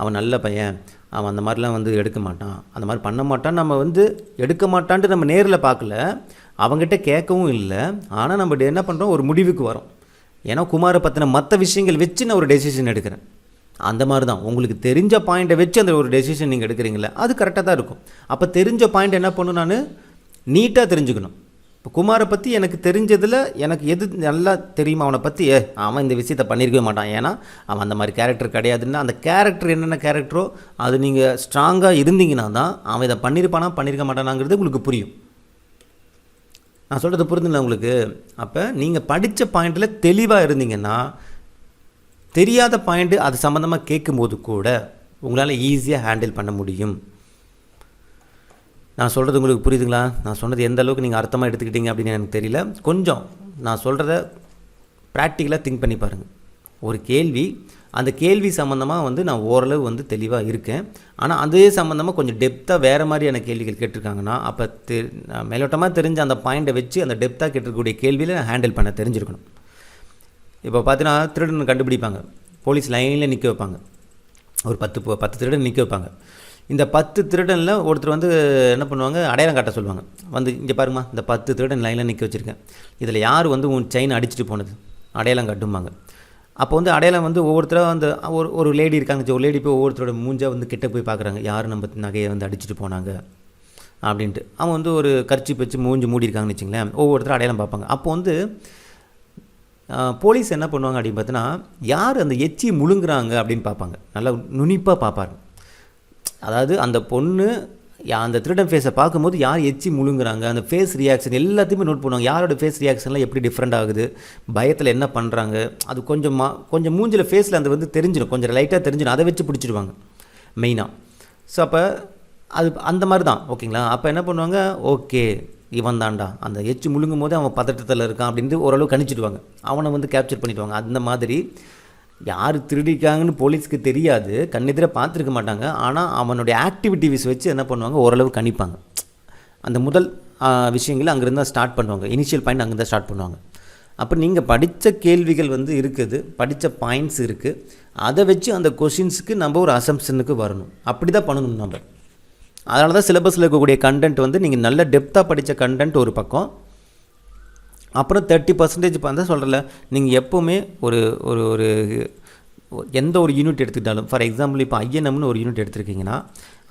அவன் நல்ல பையன், அவன் அந்த மாதிரிலாம் வந்து எடுக்க மாட்டான், அந்த மாதிரி பண்ண மாட்டான். நம்ம வந்து எடுக்க மாட்டான்ட்டு நம்ம நேரில் பார்க்கல, அவங்ககிட்ட கேட்கவும் இல்லை, ஆனால் நம்ம என்ன பண்ணுறோம், ஒரு முடிவுக்கு வரோம். ஏன்னா குமாரை பற்றின மற்ற விஷயங்கள் வச்சு நான் ஒரு டெசிஷன் எடுக்கிறேன். அந்த மாதிரி தான் உங்களுக்கு தெரிஞ்ச பாயிண்ட்டை வச்சு அந்த ஒரு டெசிஷன் நீங்கள் எடுக்கிறீங்களே, அது கரெக்டாக தான் இருக்கும். அப்போ தெரிஞ்ச பாயிண்ட் என்ன பண்ணணும், நான் நீட்டாக தெரிஞ்சுக்கணும். இப்போ குமாரை பற்றி எனக்கு தெரிஞ்சதில் எனக்கு எது நல்லா தெரியுமா அவனை பற்றி, அவன் இந்த விஷயத்தை பண்ணியிருக்கவே மாட்டான், ஏன்னா அவன் அந்த மாதிரி கேரக்டர் கிடையாதுன்னா, அந்த கேரக்டர் என்னென்ன கேரக்டரோ அது நீங்கள் ஸ்ட்ராங்காக இருந்தீங்கன்னா தான் அவன் இதை பண்ணியிருப்பானா பண்ணியிருக்க மாட்டானாங்கிறது உங்களுக்கு புரியும். நான் சொல்கிறது புரிஞ்சுங்களா உங்களுக்கு? அப்போ நீங்கள் படித்த பாயிண்டில் தெளிவாக இருந்தீங்கன்னா, தெரியாத பாயிண்ட்டு அது சம்மந்தமாக கேட்கும்போது கூட உங்களால் ஈஸியாக ஹேண்டில் பண்ண முடியும். நான் சொல்கிறது உங்களுக்கு புரியுதுங்களா? நான் சொன்னது எந்த அளவுக்கு நீங்கள் அர்த்தமாக எடுத்துக்கிட்டீங்க அப்படின்னு எனக்கு தெரியல. கொஞ்சம் நான் சொல்கிறத ப்ராக்டிக்கலாக திங்க் பண்ணி பாருங்கள். ஒரு கேள்வி, அந்த கேள்வி சம்மந்தமாக வந்து நான் ஓரளவு வந்து தெளிவாக இருக்கேன், ஆனால் அதே சம்மந்தமாக கொஞ்சம் டெப்த்தாக வேறு மாதிரியான கேள்விகள் கேட்டிருக்காங்கன்னா, அப்போ மேலோட்டமாக தெரிஞ்ச அந்த பாயிண்ட்டை வச்சு அந்த டெப்த்தாக கேட்டிருக்கக்கூடிய கேள்வியில் நான் ஹேண்டில் பண்ண தெரிஞ்சிருக்கணும். இப்போ பார்த்தீங்கன்னா திருடனை கண்டுபிடிப்பாங்க, போலீஸ் லைனில் நிற்க வைப்பாங்க, ஒரு 10 திருடன் நிற்க வைப்பாங்க. இந்த 10 திருடனில் ஒருத்தர் வந்து என்ன பண்ணுவாங்க, அடையாளம் காட்ட சொல்லுவாங்க. வந்து இங்கே பாருங்கம்மா, இந்த 10 திருடன் லைனில் நிற்க வச்சுருக்கேன், இதில் யார் வந்து உன் செயின் அடிச்சுட்டு போனது, அடையாளம் காட்டும்பாங்க. அப்போ வந்து அடையாளம் வந்து ஒவ்வொருத்தராக வந்து ஒரு லேடி இருக்காங்க, ஒரு லேடி போய் ஒவ்வொருத்தரோட மூஞ்சா வந்து கிட்ட போய் பார்க்குறாங்க, யார் நம்ம நகையை வந்து அடிச்சுட்டு போனாங்க அப்படின்ட்டு. அவன் வந்து ஒரு கர்ச்சி வச்சு மூஞ்சி மூடி இருக்காங்கன்னு வச்சுங்களேன், ஒவ்வொருத்தரும் அடையாளம் பார்ப்பாங்க. அப்போ வந்து போலீஸ் என்ன பண்ணுவாங்க அப்படின்னு பார்த்தீங்கன்னா, யார் அந்த எச்சி முழுங்குறாங்க அப்படின்னு பார்ப்பாங்க, நல்லா நுனிப்பாக பார்ப்பாங்க. அதாவது அந்த பொண்ணு அந்த திருடன் ஃபேஸை பார்க்கும்போது யார் எச்சி முழுங்குறாங்க, அந்த ஃபேஸ் ரியாக்ஷன் எல்லாத்தையுமே நோட் பண்ணுவாங்க. யாரோட ஃபேஸ் ரியாக்ஷன்லாம் எப்படி டிஃப்ரெண்ட் ஆகுது, பயத்தில் என்ன பண்ணுறாங்க, அது கொஞ்சம் மூஞ்சில் ஃபேஸில் அந்த வந்து தெரிஞ்சிடும், கொஞ்சம் லைட்டாக தெரிஞ்சிடும், அதை வச்சு பிடிச்சிடுவாங்க மெயினாக. ஸோ அப்போ அது அந்த மாதிரி தான், ஓகேங்களா? அப்போ என்ன பண்ணுவாங்க, ஓகே இவன் தான்டா, அந்த எச்சி முழுங்கும் போது அவன் பதட்டத்தில் இருக்கான் அப்படின்ட்டு ஓரளவு கணிச்சிடுவாங்க, அவனை வந்து கேப்சர் பண்ணிவிடுவாங்க. அந்த மாதிரி யார் திருடிக்காங்கன்னு போலீஸ்க்கு தெரியாது, கண்ணெதிர பார்த்துருக்க மாட்டாங்க, ஆனால் அவனுடைய ஆக்டிவிட்டிஸ் வச்சு என்ன பண்ணுவாங்க, ஓரளவு கணிப்பாங்க. அந்த முதல் விஷயங்கள் அங்கேருந்து தான் ஸ்டார்ட் பண்ணுவாங்க, இனிஷியல் பாயிண்ட் அங்கே தான் ஸ்டார்ட் பண்ணுவாங்க. அப்போ நீங்கள் படித்த கேள்விகள் வந்து இருக்குது, படித்த பாயிண்ட்ஸ் இருக்குது, அதை வச்சு அந்த கொஷின்ஸுக்கு நம்ம ஒரு அசம்ஷனுக்கு வரணும், அப்படி தான் பண்ணணும் நம்ம. அதனால தான் சிலபஸில் இருக்கக்கூடிய கண்டென்ட் வந்து நீங்கள் நல்ல டெப்த்தாக படித்த கண்டென்ட் ஒரு பக்கம், அப்புறம் 30% தான் சொல்கிறல, நீங்கள் எப்போவுமே ஒரு ஒரு ஒரு எந்த ஒரு யூனிட் எடுத்துக்கிட்டாலும், ஃபார் எக்ஸாம்பிள் இப்போ ஐஎன்எம்னு ஒரு யூனிட் எடுத்துருக்கீங்கன்னா,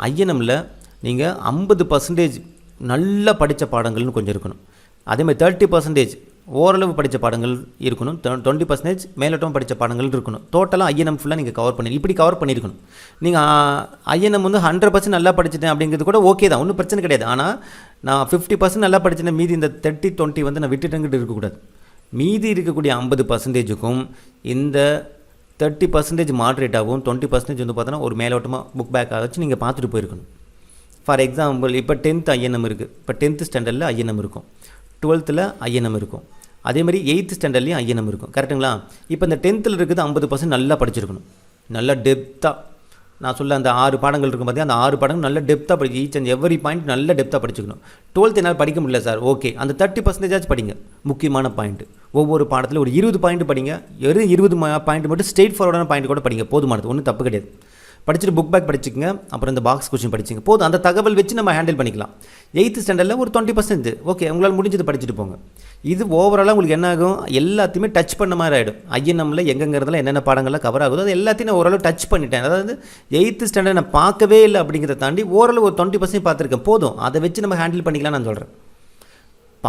ஐஎன்எம்மில் நீங்கள் 50% நல்லா படித்த பாடங்கள்னு கொஞ்சம் இருக்கணும், அதேமாதிரி 30% ஓரளவு படித்த பாடங்கள் இருக்கணும், 20% மேலோட்டம் படித்த பாடங்கள் இருக்கணும். டோட்டலாக ஐஎன்எம் ஃபுல்லாக நீங்கள் கவர் பண்ணி இப்படி கவர் பண்ணியிருக்கணும். நீங்கள் ஐஎன்எம் வந்து 100% நல்லா படிச்சிட்டேன் அப்படிங்கிறது கூட ஓகே தான், ஒன்றும் பிரச்சனை கிடையாது. ஆனால் நான் 50% நல்லா படிச்சிட்டேன், மீதி இந்த 30-20 வந்து நான் விட்டுட்டேங்கிட்டு இருக்கக்கூடாது. மீதி இருக்கக்கூடிய 50%க்கும் இந்த 30% மாட்ரேட்டாகவும் 20% வந்து பார்த்தோன்னா ஒரு மேலோட்டமாக புக் பேக்காக வச்சு நீங்கள் பார்த்துட்டு போயிருக்கணும். ஃபார் எக்ஸாம்பிள் இப்போ 10th ஐஎன்எம் இருக்குது, இப்போ 10th ஸ்டாண்டர்டில் ஐஎன்எம் இருக்கும், 12th ஐஎன்எம் இருக்கும், அதே மாதிரி 8th ஸ்டாண்டர்ட்லேயும் ஐஎன்எம் இருக்கும், கரெக்டுங்களா? இப்போ இந்த 10th இருக்குது 50% நல்லா படிச்சிருக்கணும், நல்லா டெப்த்தாக நான் சொல்ல அந்த 6 பாடங்கள் இருக்கும் பார்த்தீங்கன்னா, அந்த 6 பாடங்கள் நல்ல டெப்த்தாக படிச்சு ஈச் அண்ட் எவ்ரி பாயிண்ட் நல்ல டெப்த்தாக படிச்சுக்கணும். 12th என்னால் படிக்க முடியல சார், ஓகே அந்த 30% படிங்க. முக்கியமான பாயிண்ட் ஒவ்வொரு பாடத்தில் ஒரு 20 பாயிண்ட் படிங்க. வெறும் 20 பாயிண்ட் மட்டும் ஸ்ட்ரெயிட் ஃபார்வர்டான பாயிண்ட் கூட படிங்க, போதுமானது, ஒன்றும் தப்பு கிடையாது. படிச்சுட்டு புக் பேக் படிச்சுக்கங்க, அப்புறம் இந்த பாக்ஸ் கொஸ்டின் படிச்சுங்க, போதும். அந்த தகவல் வச்சு நம்ம ஹேண்டில் பண்ணிக்கலாம். 8th ஸ்டாண்டர்டில் ஒரு 20% ஓகே உங்களால் முடிஞ்சது படிச்சுட்டு போங்க. இது ஓவராலாக உங்களுக்கு என்ன ஆகும், எல்லாத்தையுமே டச் பண்ண மாதிரி ஆகிடும். ஐஎன்எம்மில் எங்கெங்கிறதுலாம் என்னென்ன பாடங்கள்லாம் கவர் ஆகுதோ அது எல்லாத்தையும் நான் ஓரளவு டச் பண்ணிட்டேன். அதாவது 8th ஸ்டாண்டர்ட் நான் பார்க்கவே இல்லை அப்படிங்கிறத தாண்டி ஓரளவு ஒரு 20% பார்த்துருக்கேன், போதும். அதை வச்சு நம்ம ஹேண்டில் பண்ணிக்கலாம் நான் சொல்கிறேன்.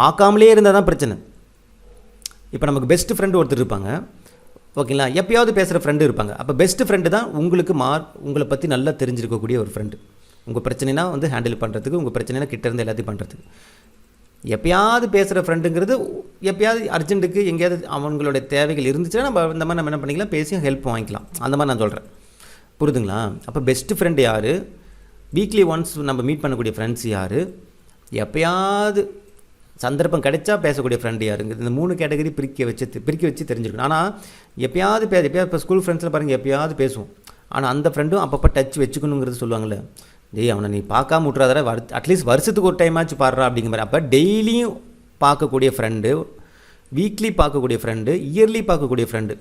பார்க்காமலே இருந்தால் தான் பிரச்சனை. இப்போ நமக்கு பெஸ்ட் ஃப்ரெண்டு ஒருத்தர் இருப்பாங்க, ஓகேங்களா, எப்பயாவது பேசுகிற ஃப்ரெண்டு இருப்பாங்க. அப்போ பெஸ்ட் ஃப்ரெண்டு தான் உங்களுக்கு உங்களை பற்றி நல்லா தெரிஞ்சிருக்கக்கூடிய ஒரு ஃப்ரெண்டு. உங்கள் பிரச்சனைனா வந்து ஹேண்டில் பண்ணுறதுக்கு, உங்கள் பிரச்சனைனா கிட்ட இருந்து எல்லாத்தையும் பண்ணுறதுக்கு. எப்பயாவது பேசுகிற ஃப்ரெண்டுங்கிறது எப்பயாவது அர்ஜென்ட்டுக்கு எங்கேயாவது அவங்களுடைய தேவைகள் இருந்துச்சுன்னா நம்ம இந்த மாதிரி நம்ம என்ன பண்ணிக்கலாம், பேசியும் ஹெல்ப் வாங்கிக்கலாம். அந்த மாதிரி நான் சொல்கிறேன், புரியுதுங்களா? அப்போ பெஸ்ட்டு ஃப்ரெண்டு யார், வீக்லி ஒன்ஸ் நம்ம மீட் பண்ணக்கூடிய ஃப்ரெண்ட்ஸ் யார், எப்பயாவது சந்தர்ப்பம் கிடைச்சா பேசக்கூடிய ஃப்ரெண்டு யாருங்க, இந்த 3 கேட்டகரி பிரிக்க வச்சு தெரிஞ்சுக்கணும். ஆனால் எப்பயாவது இப்போ ஸ்கூல் ஃப்ரெண்ட்ஸில் பாருங்கள் எப்பயாவது பேசுவோம், ஆனால் அந்த ஃப்ரெண்டும் அப்பப்போ டச் வச்சுக்கணுங்கிறது சொல்லுவாங்கள்ல, டேய் அவனை நீ பார்க்காம விட்றாதர, அட்லீஸ்ட் வருஷத்துக்கு ஒரு டைம் ஆச்சு பாடுறா அப்படிங்கிற மாதிரி. அப்போ டெய்லியும் பார்க்கக்கூடிய ஃப்ரெண்டு, வீக்லி பார்க்கக்கூடிய ஃப்ரெண்டு, இயர்லி பார்க்கக்கூடிய ஃப்ரெண்டு.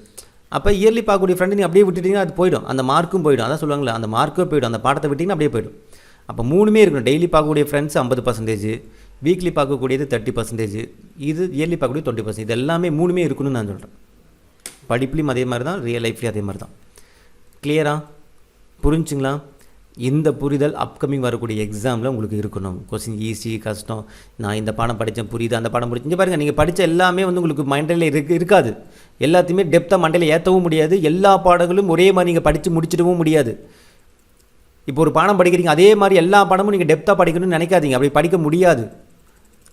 அப்போ இயர்லி பார்க்கக்கூடிய ஃப்ரெண்டு நீ அப்படியே விட்டுட்டிங்கன்னா அது போயிடும், அந்த மார்க்கும் போயிடும். அதான் சொல்லுவாங்களே, அந்த மார்க்கும் போயிடும், அந்த பாடத்தை விட்டிங்கன்னா அப்படியே போயிடும். அப்போ 3மே இருக்கணும். டெய்லி பார்க்கக்கூடிய ஃப்ரெண்ட்ஸ் 50%, வீக்லி பார்க்கக்கூடியது 30%, இது இயர்லி பார்க்கக்கூடிய 20%. இது எல்லாமே 3மே இருக்கணும்னு நான் சொல்கிறேன். படிப்புலையும் அதே மாதிரி தான், ரியல் லைஃப்லேயும் அதே மாதிரி தான். கிளியரா புரிஞ்சுங்களா? இந்த புரிதல் அப்கமிங் வரக்கூடிய எக்ஸாமில் உங்களுக்கு இருக்கணும். கொஸ்டின் ஈஸி கஷ்டம், நான் இந்த பாடம் படித்தேன் புரியுது, அந்த பாடம் படிச்சு, இங்கே பாருங்கள், நீங்கள் படித்த எல்லாமே வந்து உங்களுக்கு மண்டையில் இருக்காது. எல்லாத்தையுமே டெப்த்தாக மண்டையில் ஏற்றவும் முடியாது. எல்லா பாடங்களும் ஒரே மாதிரி நீங்கள் படித்து முடிச்சிடவும் முடியாது. இப்போ ஒரு பாடம் படிக்கிறீங்க, அதே மாதிரி எல்லா பாடமும் நீங்கள் டெப்த்தாக படிக்கணும்னு நினைக்காதீங்க, அப்படி படிக்க முடியாது.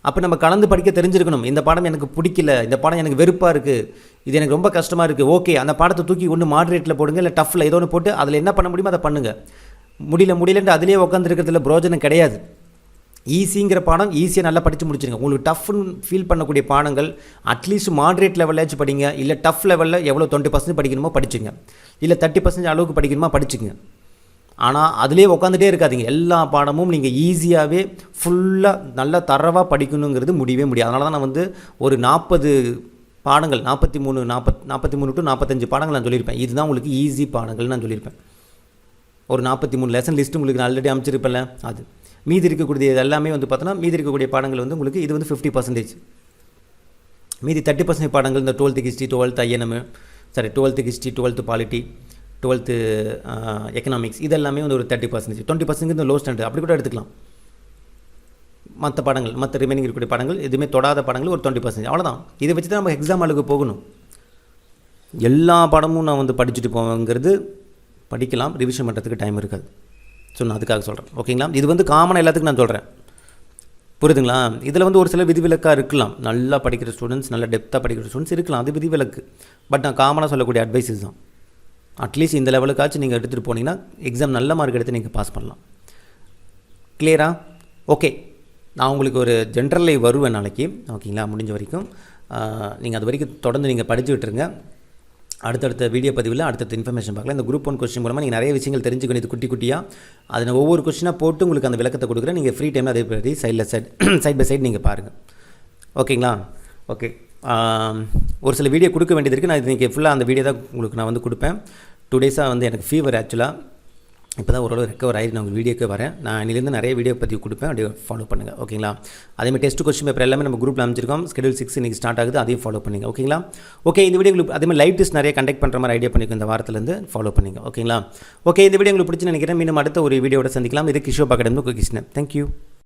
அப்போ நம்ம கலந்து படிக்க தெரிஞ்சிருக்கணும். இந்த பாடம் எனக்கு பிடிக்கல, இந்த பாடம் எனக்கு வெறுப்பாக இருக்குது, இது எனக்கு ரொம்ப கஷ்டமாக இருக்குது, ஓகே அந்த பாடத்தை தூக்கி ஒன்று மாட்ரேட்டில் போடுங்க, இல்லை டஃப்பில் ஏதோ ஒன்று போட்டு அதில் என்ன பண்ண முடியுமோ அதை பண்ணுங்கள். முடியலன்ட்டு அதிலே உட்காந்துருக்கிறதுல பிரோஜனம் கிடையாது. ஈஸிங்கிற பாடம் ஈஸியாக நல்லா படித்து முடிச்சுருங்க. உங்களுக்கு டஃப்னு ஃபீல் பண்ணக்கூடிய பாடங்கள் அட்லீஸ்ட் மாட்ரேட் லெவலாச்சும் படிங்க, இல்லை டஃப் லெவலில் எவ்வளோ 20% படிக்கணுமோ படிச்சுங்க, இல்லை 30% அளவுக்கு படிக்கணுமோ படிச்சுங்க. ஆனால் அதிலே உட்காந்துட்டே இருக்காதிங்க. எல்லா பாடமும் நீங்கள் ஈஸியாகவே ஃபுல்லாக நல்லா தரவாக படிக்கணுங்கிறது முடியவே முடியாது. அதனால தான் நான் வந்து ஒரு 40 பாடங்கள் 43 டு 45 பாடங்கள் நான் சொல்லியிருப்பேன். இதுதான் உங்களுக்கு ஈஸி பாடங்கள் நான் சொல்லியிருப்பேன். ஒரு 43 லெசன் லிஸ்ட்டு உங்களுக்கு ஆல்ரெடி அமைச்சிருப்பேன்ல, அது மீதி இருக்கக்கூடிய எல்லாமே வந்து பார்த்தோன்னா மீதி இருக்கக்கூடிய பாடங்கள் வந்து உங்களுக்கு இது வந்து 50%. மீதி 30% பாடங்கள் இந்த 12th history, 12th INM, 12th history, 12th polity, 12th economics, இதெல்லாமே வந்து ஒரு 30%. 20% இந்த லோ ஸ்டாண்டர்ட் அப்படி கூட எடுத்துக்கலாம். மற்ற பாடங்கள், மற்ற ரிமைனிங் இருக்கக்கூடிய பாடங்கள் எதுவுமே தொடாத பாடங்கள் ஒரு 20%. அவ்வளோதான். இதை வச்சு தான் நம்ம எக்ஸாம் அளவுக்கு போகணும். எல்லா பாடமும் நான் வந்து படிச்சுட்டு போவேங்கிறது படிக்கலாம், ரிவிஷன் பண்ணுறதுக்கு டைம் இருக்காது. ஸோ நான் அதுக்காக சொல்கிறேன், ஓகேங்களா? இது வந்து காமனாக எல்லாத்துக்கும் நான் சொல்கிறேன், புரியுதுங்களா? இதில் வந்து ஒரு சில விதிவிலக்காக இருக்கலாம். நல்லா படிக்கிற ஸ்டூடெண்ட்ஸ், நல்லா டெப்த்தாக படிக்கிற ஸ்டூடெண்ட்ஸ் இருக்கலாம், அது விதிவிலக்கு. பட் நான் காமனாக சொல்லக்கூடிய அட்வைஸஸ் தான். அட்லீஸ்ட் இந்த லெவலுக்காச்சும் நீங்கள் எடுத்துகிட்டு போனீங்கன்னா எக்ஸாம் நல்ல மார்க் எடுத்து நீங்கள் பாஸ் பண்ணலாம். கிளியரா? ஓகே, நான் உங்களுக்கு ஒரு ஜென்ரல் லைவ் வருவேன் நாளைக்கு, ஓகேங்களா? முடிஞ்ச வரைக்கும் நீங்கள் அது வரைக்கும் தொடர்ந்து நீங்கள் படித்து விட்டுருங்க. அடுத்தடுத்த வீடியோ பதிவில் அடுத்தடுத்த இன்ஃபர்மேஷன் பார்க்கலாம். இந்த குரூப் 1 கொஸ்டின் மூலமாக நீங்கள் நிறைய விஷயங்கள் தெரிஞ்சுக்கணும். இது குட்டியாக அதை நான் ஒவ்வொரு கொஸ்டினாக போட்டு உங்களுக்கு அந்த விளக்கத்தை கொடுக்குறேன். நீங்கள் ஃப்ரீ டைமில் அதே பற்றி சைட் பை சைட் நீங்கள் பாருங்கள், ஓகேங்களா? ஓகே, ஒரு சில வீடியோ கொடுக்க வேண்டியது இருக்குது. நான் இன்றைக்கி ஃபுல்லாக அந்த வீடியோ தான் உங்களுக்கு நான் வந்து கொடுப்பேன். 2 டேஸாக வந்து எனக்கு ஃபீவர் ஆக்சுவலாக, இப்போ தான் ஓரளவு ரெக்கவர் ஆகிட்டு நான் உங்கள் வீடியோக்கு வரேன். நான் இனிலேருந்து நிறைய வீடியோ பற்றி கொடுப்பேன், அப்படியே ஃபாலோ பண்ணுங்கள், ஓகேங்களா? அதேமாதிரி டெஸ்ட் கொஸ்டின் பேப்பர் எல்லாமே நம்ம குரூப்பில் அமைச்சிருக்கோம். Schedule 6 இன்றைக்கி ஸ்டார்ட் ஆகுது, அதையும் ஃபாலோ பண்ணுங்க, ஓகேங்களா? ஓகே, இந்த வீடியோ உங்களுக்கு அதேமாதிரி லைவ் டெஸ்ட் நிறைய கண்டக்ட் பண்ணுற மாதிரி ஐடியா பண்ணிக்கோ, இந்த வாரத்துலேருந்து ஃபாலோ பண்ணுங்க, ஓகேங்களா? ஓகே, இந்த வீடியோ உங்களுக்கு பிடிச்சி நினைக்கிறேன். மீண்டும் அடுத்த ஒரு வீடியோட சந்திக்கலாம். இது கிஷோப் அகாடமி கிருஷ்ணன். தேங்க்யூ.